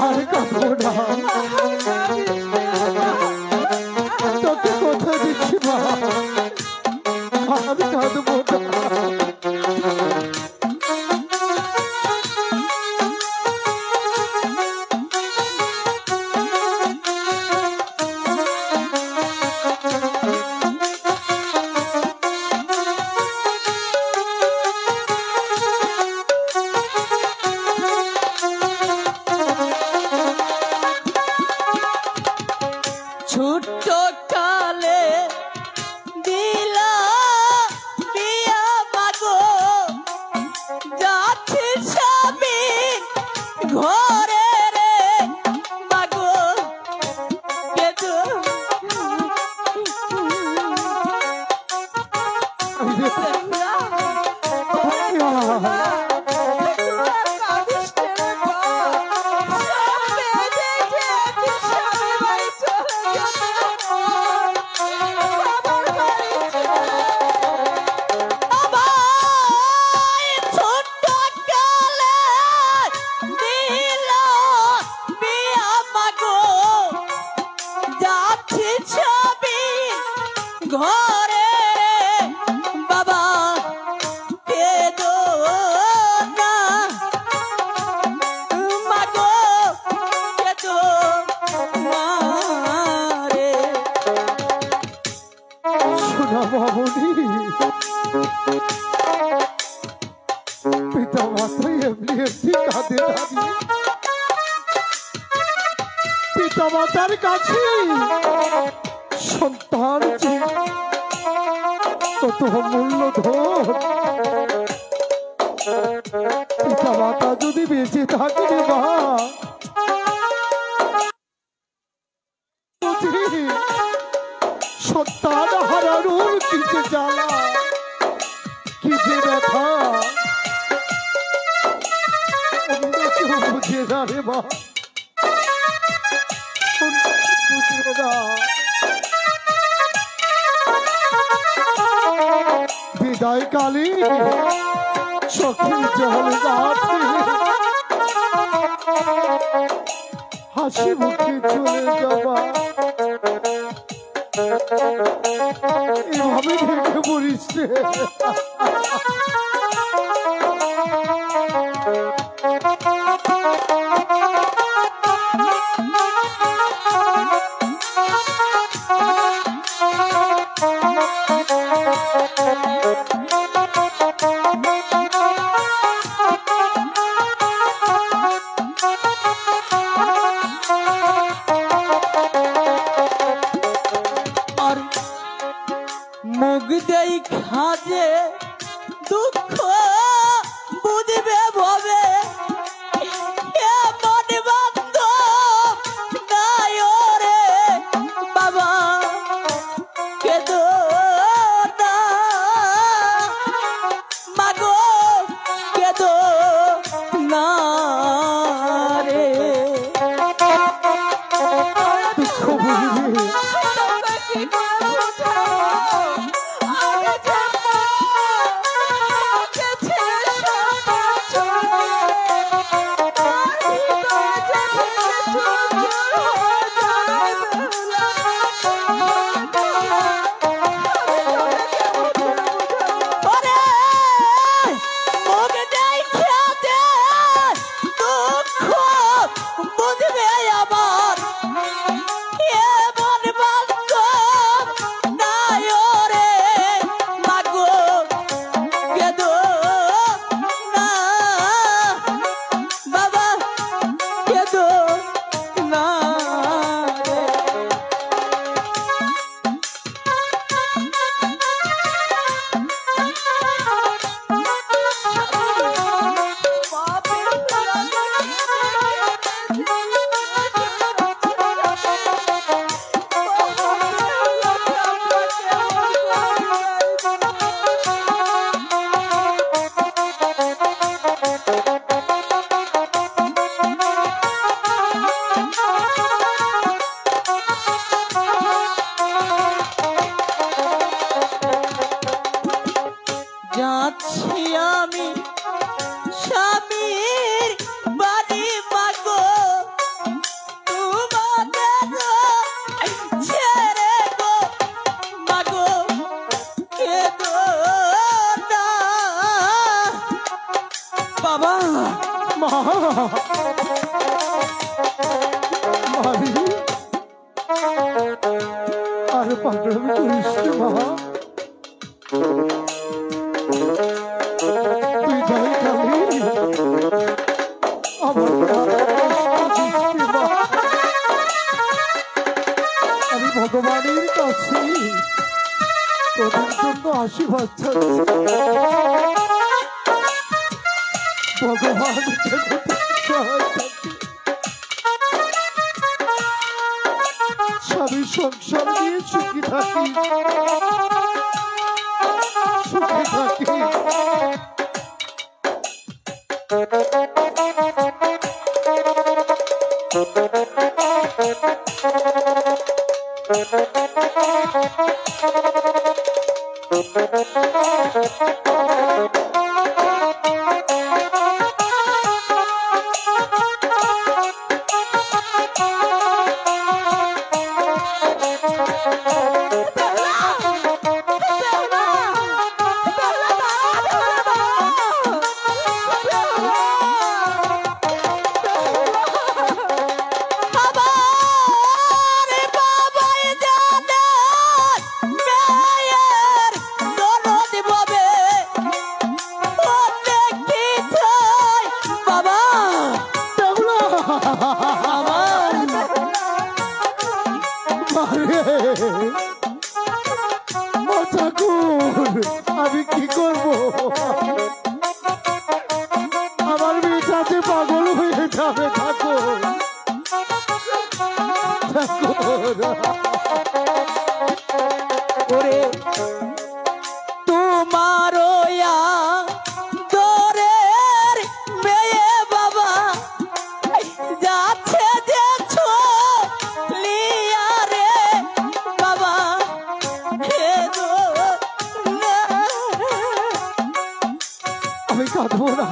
[SPEAKER 5] আর কাঁদবো না, তোকে কথা দিচ্ছি মা, আর কাঁদবো না।
[SPEAKER 2] ছোট্ট কালে দিলা বিয়া মাগো, যাচ্ছি স্বামী ঘরে রে মাগো, কেঁদো ঘরে বাবা, কেঁদো না মাগো, কেঁদো না রে।
[SPEAKER 5] শোনা বাবুনি, পিতা মাতা এমনি এমনি কাঁদে না, পিতা মাতার কাছে সন্তান কত মূল্য ধন। পিতা মাতা যদি বেঁচে থাকে রে মা, সন্তান হারানোর কি যে জ্বালা, কি যে ব্যথা, অন্য কেউ বুঝে না রে মা, বুঝে না। বিদায় কালী চোখের জল গাছে হাসি মুখে চলে যাবা, এভাবে ঢেকে পড়িস রে।
[SPEAKER 2] মুখ দেই খাজে দুঃখ বুঝবে ভবে, এমন বান্ধব নাই রে বাবা, কেঁদো না মাগো, কেঁদো না রে।
[SPEAKER 5] দুঃখ বুঝবি আশীর্বাদ চাচ্ছি। ভগবান যেন সহায় থাকে। স্বামী সংসার নিয়ে সুখী থাকি, সুখী থাকি। আমি কি করব? আমার মেয়েটাতে পাগল হয়ে যাবে। ঠাকুর
[SPEAKER 2] ওরে তোমার দরের মেয়ে বাবা যাচ্ছে যে লিয়া রে বাবা খেদো না।
[SPEAKER 5] আমি কাঁদবো না,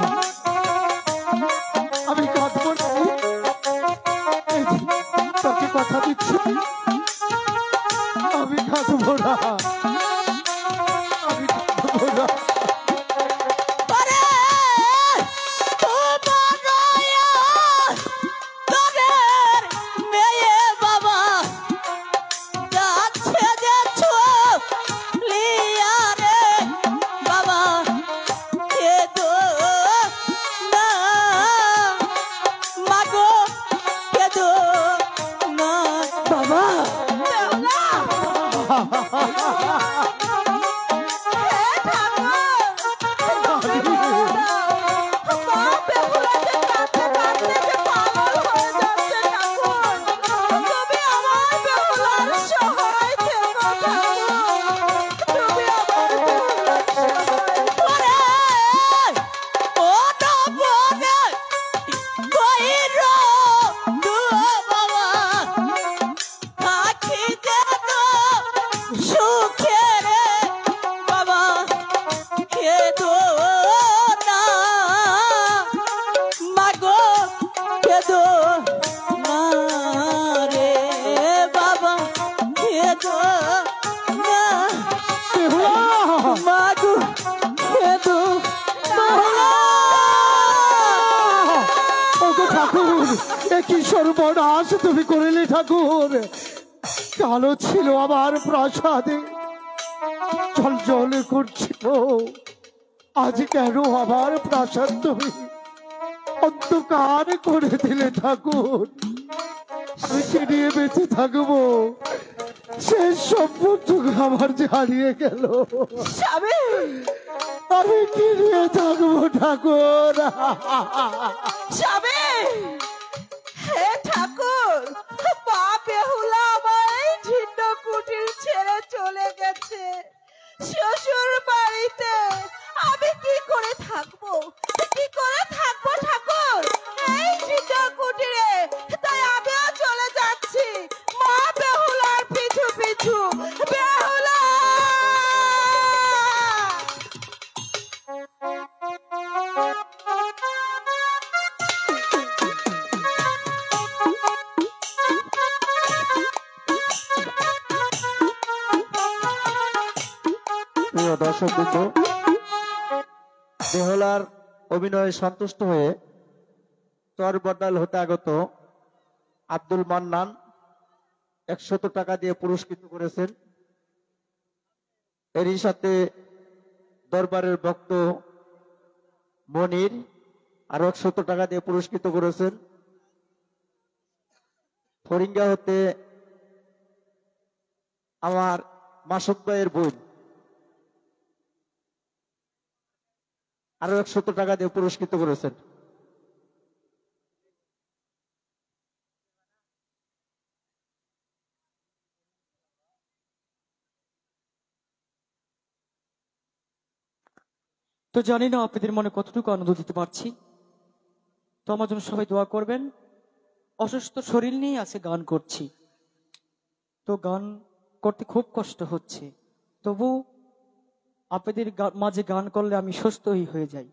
[SPEAKER 5] আমি কাঁদবো না। এই যে, তোকে কথা দিচ্ছি, আমি কাঁদবো না, আমি কাঁদবো না। কি সর্বনাশ তুমি করিলে ঠাকুর। কালো ছিল আমার প্রাসাদে, জল জল করছিল, আজ কেন আমার প্রাসাদ তুমি অন্ধকার করে দিলে ঠাকুর। আমি কি নিয়ে বেঁচে থাকবো? শেষ সম্পর্কটুকু আমার যে হারিয়ে গেল। আমি কি নিয়ে থাকবো ঠাকুর?
[SPEAKER 2] হে ঠাকুর, বাপ বেহুলা আমায় ঝিন্ন কুটির ছেড়ে চলে গেছে শ্বশুর বাড়িতে। আমি কি করে থাকবো, কি করে থাকবো ঠাকুর এই ঝিন্ন কুটিরে? তাই আমিও চলে যাচ্ছি মা বেহুলার পিছু পিছু। বেহুলা
[SPEAKER 7] প্রিয় দর্শকবৃন্দ, বেহুলার অভিনয়ে সন্তুষ্ট হয়ে চরবড্ডাল হতে আগত আব্দুল মান্নান 100 টাকা দিয়ে পুরস্কৃত করেছেন। এরই সাথে দরবারের ভক্ত মনির আরো 100 টাকা দিয়ে পুরস্কৃত করেছেন। ফরিঙ্গা হতে আমার মাসুদ ভাইয়ের বোন আরো 100 টাকা দিয়ে পুরস্কৃত করেছেন।
[SPEAKER 1] তো জানি না আপনাদের মনে কতটুকু আনন্দ দিতে পারছি। তো আমার জন্য সবাই দোয়া করবেন। অসুস্থ শরীর নিয়ে আছে, গান করছি, তো গান করতে খুব কষ্ট হচ্ছে, তবু আপনাদের মাঝে গান করলে আমি সুস্থই হয়ে যাই।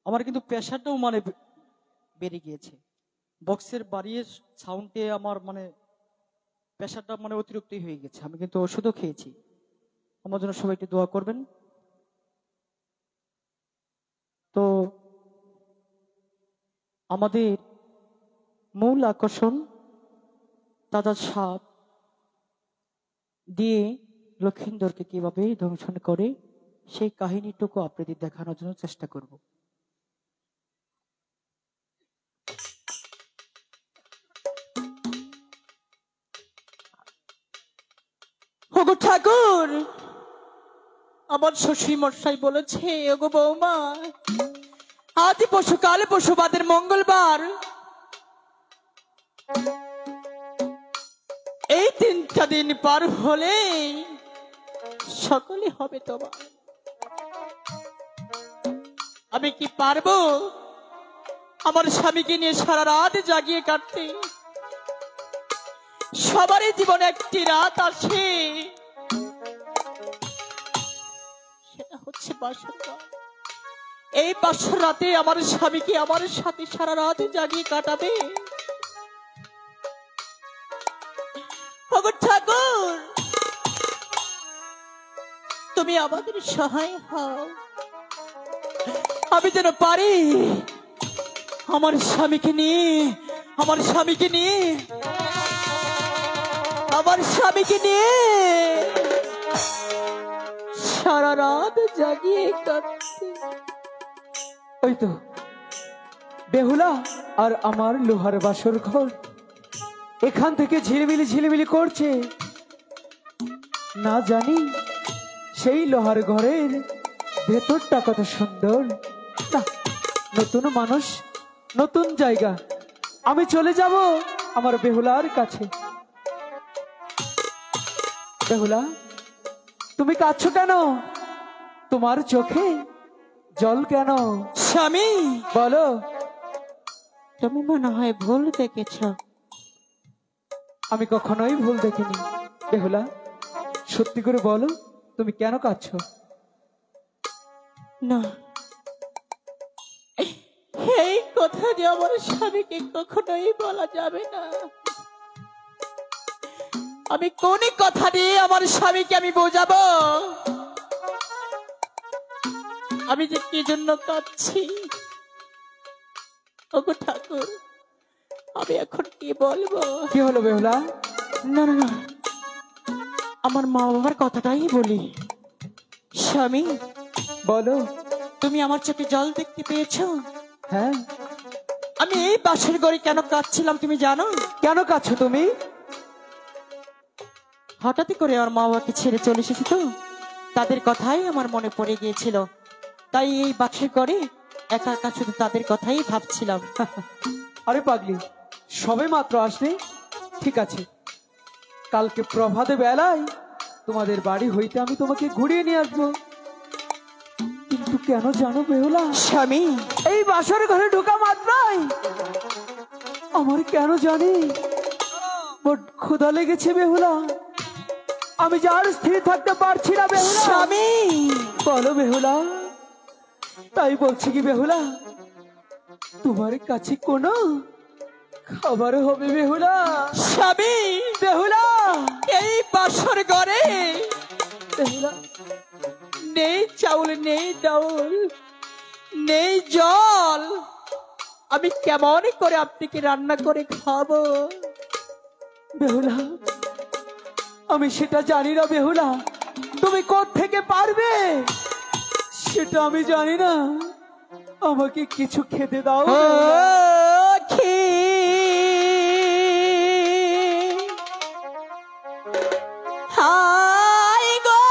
[SPEAKER 1] আমার কিন্তু প্রেশারটাও মানে বেড়ে গিয়েছে, বক্সের বাড়িয়ে সাউন্ডে আমার মানে প্রেশারটা মানে অতিরিক্তই হয়ে গেছে। আমি কিন্তু ওষুধও খেয়েছি। আমার জন্য সবাই একটু দোয়া করবেন। তো আমাদের মূল আকর্ষণ তাজা সাপ দিয়ে লক্ষিন্দরকে কিভাবে দংশন করে সেই কাহিনীটুকু আপনাদের দেখানোর জন্য চেষ্টা করব। ওগো ঠাকুর, আমার শ্বশুর মশাই বলেছে, ওগো বৌমা, আদি পশু কালে পশুবাদের মঙ্গলবার এই 3টা দিন পার হলে সকলে হবে তোমার। আমি কি পারবো আমার স্বামীকে নিয়ে সারা রাত জাগিয়ে কাটতে? সবারই জীবনে একটি রাত আসে, সেটা হচ্ছে বাসর রাত। এই বাসর রাতে আমার স্বামীকে আমার সাথে সারা রাত জাগিয়ে কাটাবে? ঠাকুর, তুমি আমাদের সহায় হও, আমি যেন পারি আমার স্বামীকে নিয়ে আমার স্বামীকে নিয়ে সারা রাত জাগিয়ে কাটতে।
[SPEAKER 3] ওই তো বেহুলা আর আমার লোহার বাসর ঘর এখান থেকে ঝিলিমিলি ঝিলিমিলি করছে। না জানি সেই লোহার ঘরের ভেতরটা কত সুন্দর। না, নতুন মানুষ, নতুন জায়গা, আমি চলে যাব আমার বেহুলার কাছে। বেহুলা, তুমি কাঁদছো কেন? তোমার চোখে জল কেন?
[SPEAKER 1] স্বামী,
[SPEAKER 3] বলো।
[SPEAKER 1] তুমি মনে হয় ভুল দেখেছ।
[SPEAKER 3] আমি কখনোই ভুল দেখিনি। বেহুলা, সত্যি করে বলো, তুমি কেন কাঁদছো?
[SPEAKER 1] না, এই কথা যে আমার স্বামীকে কখনোই বলা যাবে না। আমি কোন কথা দিয়ে আমার স্বামীকে আমি বোঝাবো আমি যে কি জন্য কাঁদছি? ওগো ঠাকুর, আমি এখন কি বলবো?
[SPEAKER 3] কি হলো বেহুলা?
[SPEAKER 1] না না না, আমার মা বাবার কথাটাই বলি। স্বামী,
[SPEAKER 3] বলো।
[SPEAKER 1] তুমি আমার চোখে জল দেখতে পেয়েছো?
[SPEAKER 3] হ্যাঁ।
[SPEAKER 1] আমি এই বাসের ঘরে কেন কাঁদছিলাম তুমি জানো?
[SPEAKER 3] কেন কাঁদছো তুমি?
[SPEAKER 1] হঠাৎ করে আমার মা বাবাকে ছেড়ে চলে এসেছি, তো তাদের কথাই আমার মনে পড়ে গিয়েছিল, তাই এই বাসের ঘরে একা একা শুধু তাদের কথাই ভাবছিলাম।
[SPEAKER 3] আরে পাগলি, সবে মাত্র আসলে, ঠিক আছে, কালকে প্রভাতে বেলায় তোমাদের বাড়ি হইতে আমি তোমাকে ঘুরিয়ে নিয়ে আসবো। কিন্তু কেন জানো বেহুলা,
[SPEAKER 1] স্বামী,
[SPEAKER 3] এই বাসর ঘরে ঢোকা মাত্রই আমার কেন জানি বড় ক্ষুধা লেগেছে বেহুলা। আমি যার স্থির থাকতে পারছি না বেহুলা।
[SPEAKER 1] স্বামী,
[SPEAKER 3] বলো বেহুলা। তাই বলছি কি বেহুলা, তোমার কাছে কোনো খাবার হবে বেহুলা?
[SPEAKER 1] স্বামী,
[SPEAKER 3] বেহুলা,
[SPEAKER 1] এই বাসর ঘরে
[SPEAKER 3] বেহুলা,
[SPEAKER 1] নেই চাউল, নেই ডাউল, নেই জল। আমি কেমন করে আপনাকে রান্না করে খাবো?
[SPEAKER 3] বেহুলা, আমি সেটা জানি না বেহুলা। তুমি কোত্থেকে পারবে সেটা আমি জানি না। আমাকে কিছু খেতে দাও বেহুলা।
[SPEAKER 1] হাই গো,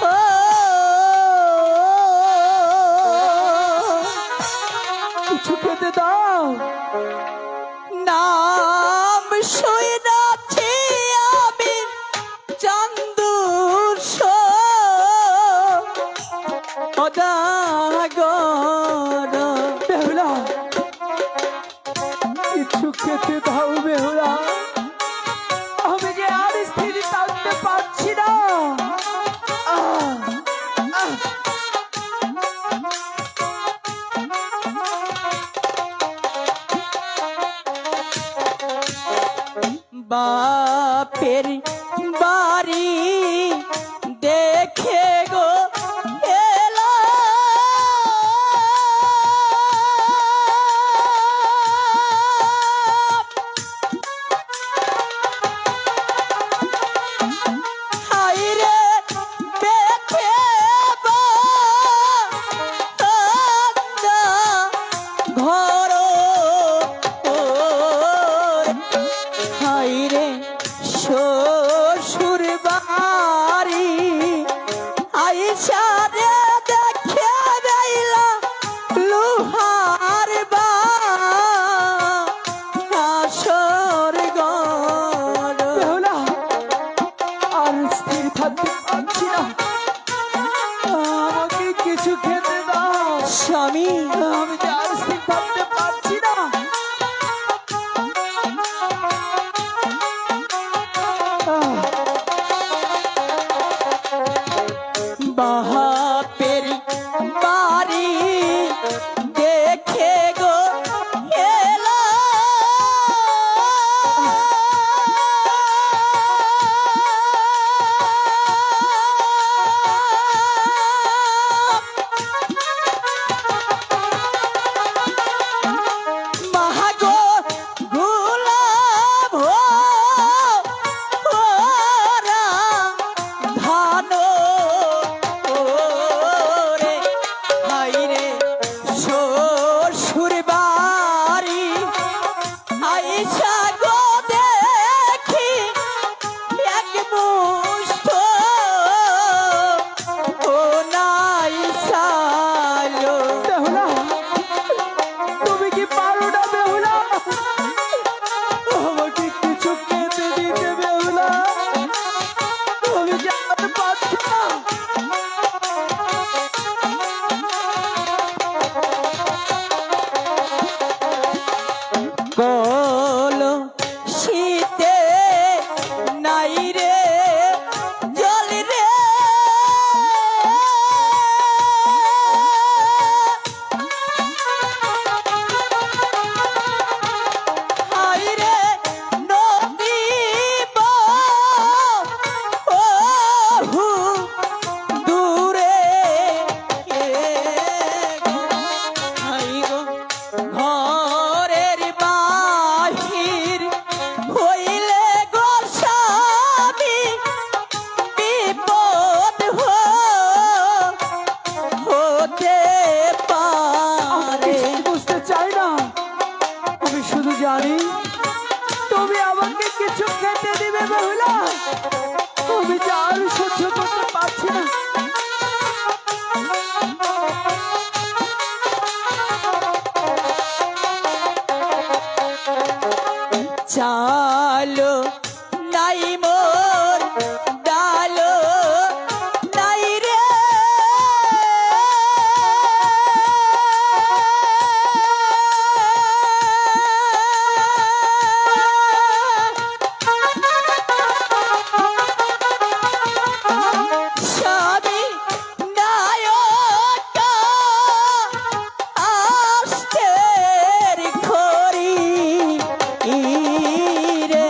[SPEAKER 1] ও
[SPEAKER 2] নাম শুনেছি আমি চান্দুর সদাগর।
[SPEAKER 3] বেহুলা কিছু খেতে দাও বেহুলা, আমি যে আর স্থির থাকতে পারছি না।
[SPEAKER 2] বাপের বাড়ি দেখে গো এলা হাইরে দেখে ঘর হাইরে শ্বশুর বাড়ি আইসা রে দেখে বেলা লোহার বাসর গড়।
[SPEAKER 3] বেহুলা আর স্থির থাকতে পারছি না, আমাকে কিছু খেতে দাও
[SPEAKER 2] স্বামী
[SPEAKER 3] আমি যে আর স্থির থাকতে পারছি না।
[SPEAKER 2] বাপের বাড়ি দেখে গো এলা মাহাগো গোলাপ ওরা ধান ওরে হাইরে শ্বশুর বাড়ি আইসা গো দেখি এক মুষ্ট ও নাই সালো।
[SPEAKER 3] বেহুলা তুমি কি পারো না বেহুলা, আমাকে কিছু খেতে দিতে বেহুলা, আমি জানতে পারছি না।
[SPEAKER 2] কল শীতে নাই রে জল রে হাই রে নদী বহু দূরে হাই গো ঘরের বাহির হইলে গো স্বামী বিপদ হতে
[SPEAKER 3] আমি
[SPEAKER 2] পারে।
[SPEAKER 3] কিছু বুঝতে চাই না, আমি শুধু জানি তুমি আমাকে কিছু খেতে দিবে বেহুলা, আমি যে আর সহ্য করতে পারছি না।
[SPEAKER 2] চালো নাই মোর ডালো নাই রে স্বামী নায়ক আসতের খড়ি রে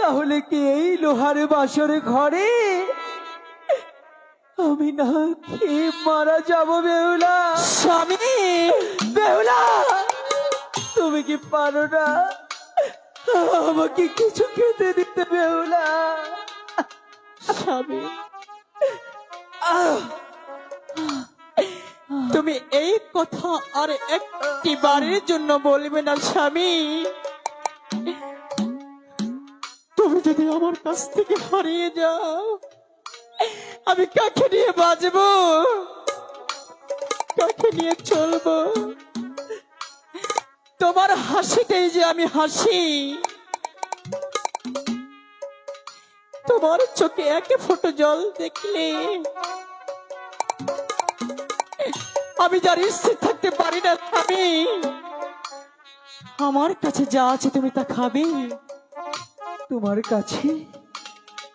[SPEAKER 3] তাহলে কি এই লোহার বাসর ঘরে আমি না খেয়ে মারা যাব বেহুলা?
[SPEAKER 2] স্বামী,
[SPEAKER 3] বেহুলা, তুমি কি পারো না আমাকে কিছু খেতে দিতে বেহুলা?
[SPEAKER 2] স্বামী, তুমি এই কথা আর একটি বারের জন্য বলবে না স্বামী। তুমি যদি আমার কাছ থেকে হারিয়ে যাও, আমি কাকে নিয়ে বাঁচবো, কাকে নিয়ে চলবো? তোমার হাসিতেই যে আমি হাসি, তোমার চোখে এক ফোঁটা জল দেখলে আমি যার স্থির থাকতে পারি না স্বামী। আমার কাছে যা আছে তুমি তা খাবে।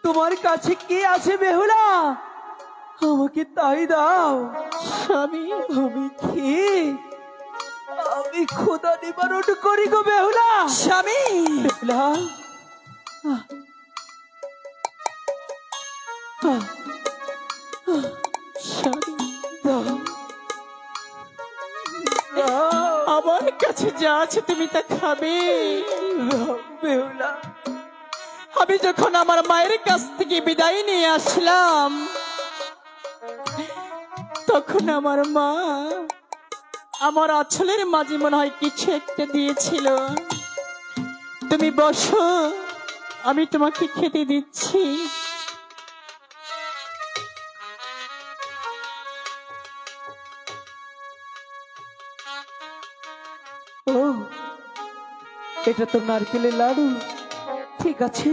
[SPEAKER 3] তোমার কাছে কি আছে বেহুলা? আমাকে তাই দাও
[SPEAKER 2] স্বামী।
[SPEAKER 3] আমি খেয়ে আমি ক্ষুধা নিবারণ করি গো বেহুলা।
[SPEAKER 2] স্বামী,
[SPEAKER 3] বেহুলা,
[SPEAKER 2] স্বামী,
[SPEAKER 3] দাও, দাও,
[SPEAKER 2] আমার কাছে যা আছে তুমি তা খাবে।
[SPEAKER 3] দাও বেহুলা।
[SPEAKER 2] আমি যখন আমার মায়ের কাছ থেকে বিদায় নিয়ে আসলাম, তখন আমার মা আমার আঁচলের মাঝে মনে হয় কিছু একটা দিয়েছিল। তুমি বসো, আমি তোমাকে খেতে দিচ্ছি।
[SPEAKER 3] ও, এটা তো নারকেলের লাড়ু। ঠিক আছে,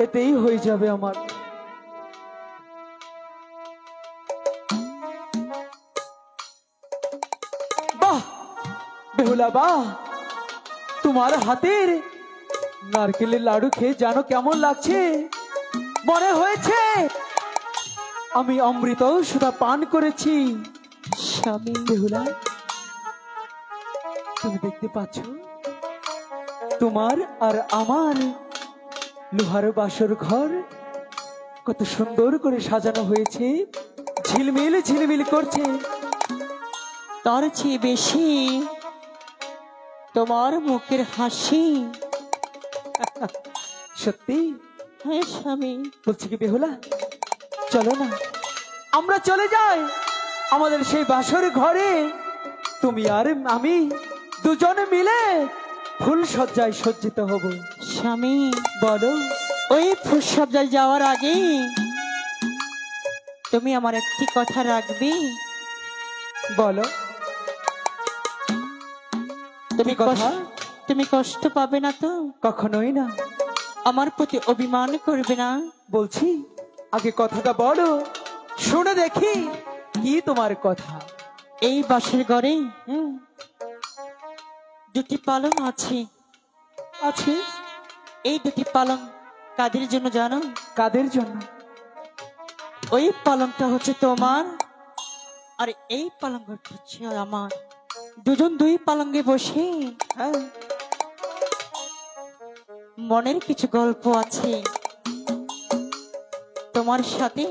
[SPEAKER 3] এতেই হয়ে যাবে আমার। বাহ বেহুলা, বাহ, তোমার হাতের নারকেলের লাড়ু খেয়ে জানো কেমন লাগছে? মনে হয়েছে আমি অমৃত সুধা পান করেছি।
[SPEAKER 2] স্বামী,
[SPEAKER 3] বেহুলা, তুমি দেখতে পাচ্ছ তোমার আর আমার লোহার বাসর ঘর কত সুন্দর করে সাজানো হয়েছে, ঝিলমিল ঝিলমিল করছে।
[SPEAKER 2] তার চেয়ে বেশি তোমার মুখের হাসি।
[SPEAKER 3] সত্যি
[SPEAKER 2] হ্যাঁ স্বামী।
[SPEAKER 3] বলছি কি বেহুলা, চলো না আমরা চলে যাই আমাদের সেই বাসর ঘরে। তুমি আর আমি দুজনে মিলে ফুল সজ্জায় সজ্জিত হব।
[SPEAKER 2] স্বামী,
[SPEAKER 3] বলো।
[SPEAKER 2] ওই ফুলসজ্জায় যাওয়ার আগে তুমি আমার একটি কথা রাখবে।
[SPEAKER 3] বলো।
[SPEAKER 2] তুমি
[SPEAKER 3] কি কথা?
[SPEAKER 2] তুমি কষ্ট পাবে না তো?
[SPEAKER 3] কখনোই না।
[SPEAKER 2] আমার প্রতি অভিমান করবে না?
[SPEAKER 3] বলছি আগে কথাটা বলো, শুনে দেখি কি তোমার কথা।
[SPEAKER 2] এই বাসের ঘরে দুটি পালং আছে।
[SPEAKER 3] আছে?
[SPEAKER 2] এই দুটি পালং কাদের জন্য জানো?
[SPEAKER 3] কাদের জন্য?
[SPEAKER 2] ওই পালংটা হচ্ছে তোমার, আর এই পালংটা হচ্ছে আমার। দুজন দুই পালঙ্গে বসে
[SPEAKER 3] হ্যাঁ,
[SPEAKER 2] মনের কিছু গল্প আছে তোমার সাথে।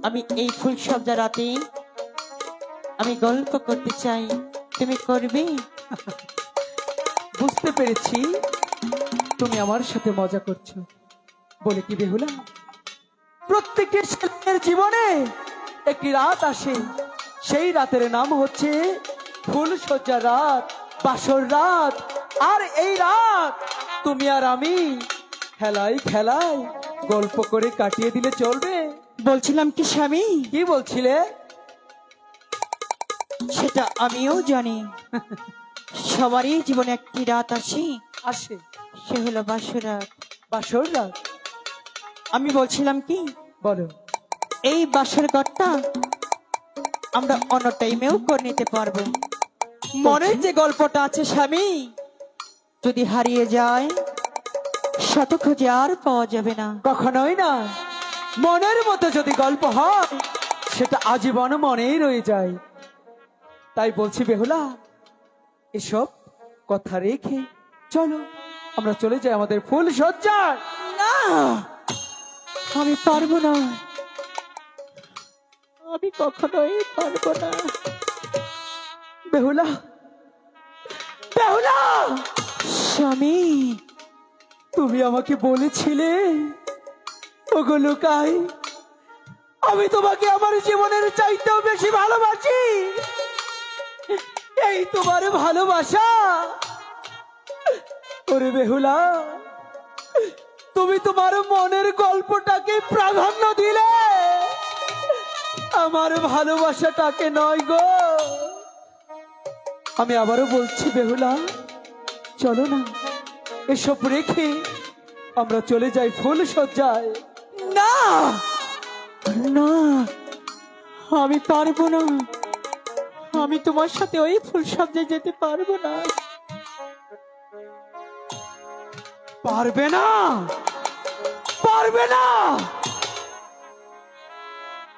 [SPEAKER 2] আমি এই ফুলসজ্জা রাতে আমি গল্প করতে চাই, তুমি করবে?
[SPEAKER 3] বুঝতে পেরেছি তুমি আমার সাথে মজা করছো। বলে কি বেহুলা, প্রত্যেকটি ছেলের জীবনে একটি রাত আসে, সেই রাতের নাম হচ্ছে ফুলসজ্জা রাত, বাসর রাত। আর এই রাত তুমি আর আমি খেলায় খেলায় গল্প করে কাটিয়ে দিলে চলবে।
[SPEAKER 2] বলছিলাম কি স্বামী,
[SPEAKER 3] কি বলছিলে?
[SPEAKER 2] সেটা আমিও জানি। সবারই জীবনে একটি রাত আসে,
[SPEAKER 3] আসে,
[SPEAKER 2] সে হলো বাসর রাত।
[SPEAKER 3] বাসর রাত।
[SPEAKER 2] আমি বলছিলাম কি,
[SPEAKER 3] বলো।
[SPEAKER 2] এই বাসর ঘরটা আমরা অন্য টাইমেও করে নিতে পারবো। মনের যে গল্পটা আছে স্বামী, যদি হারিয়ে যায় শত খুঁজে আর পাওয়া যাবে না।
[SPEAKER 3] কখনোই না। মনের মতো যদি গল্প হয় সেটা আজীবন মনেই রয়ে যায়। তাই বলছি বেহুলা, এসব কথা রেখে চলো আমরা চলে যাই আমাদের ফুল সজ্জায়।
[SPEAKER 2] না, আমি পারবো না, আমি কখনোই পারবো না।
[SPEAKER 3] বেহুলা, বেহুলা,
[SPEAKER 2] স্বামী,
[SPEAKER 3] তুমি আমাকে বলেছিলে ওগো লুকাই, আমি তোমাকে আমার জীবনের চাইতেও বেশি ভালোবাসি। এই তোমার ভালোবাসা। ওরে বেহুলা, তুমি তোমার মনের গল্পটাকে প্রাধান্য দিলে, আমার ভালোবাসাটাকে নয় গো। আমি আবারও বলছি বেহুলা, চলো না, এসব রেখে আমরা চলে যাই ফুল সজ্জায়।
[SPEAKER 2] না না, আমি পারবো না, আমি তোমার সাথে ওই ফুল সজ্জায় যেতে পারবো না।
[SPEAKER 3] পারবে না, পারবে না,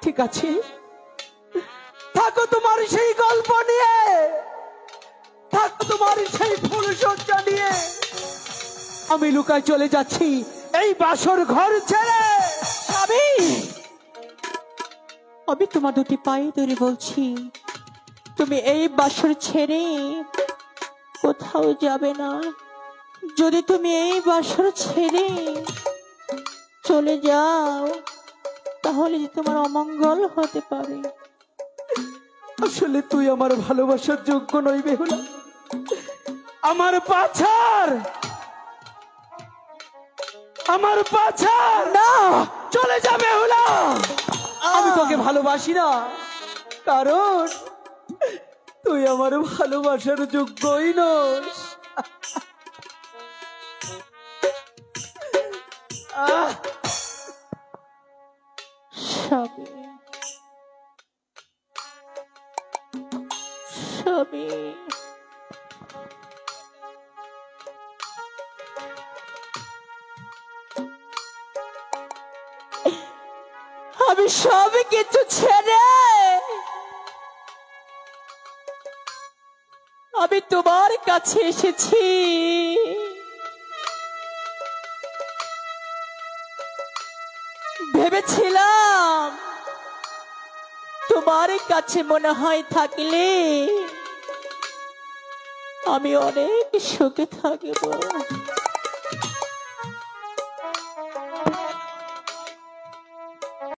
[SPEAKER 3] ঠিক আছে, থাকো তোমার সেই গল্প নিয়ে, থাকো তোমার সেই ফুল সজ্জা নিয়ে। আমি লুকায় চলে যাচ্ছি এই বাসর ঘর ছেড়ে।
[SPEAKER 2] স্বামী, আমি তোমার দুটি পায়ে ধরে বলছি, তুমি এই বাসর ছেড়ে কোথাও যাবে না। যদি তুমি এই বাসর ছেড়ে চলে যাও, তাহলে যে তোমার অমঙ্গল হতে পারে।
[SPEAKER 3] আসলে তুই আমার ভালোবাসার যোগ্য নই বেহুলা, আমার পাছার, আমার পাছার।
[SPEAKER 2] না,
[SPEAKER 3] চলে যা বেহুলা, আমি তোকে ভালোবাসি না, কারণ তুই আমার ভালোবাসার যোগ্যই নস।
[SPEAKER 2] স্বামী, স্বামী, আমি সবই কিছু ছেড়ে আমি তোমার কাছে এসেছি। ভেবেছিলাম তোমার কাছে মনে হয় থাকলে আমি অনেক সুখে থাকবো।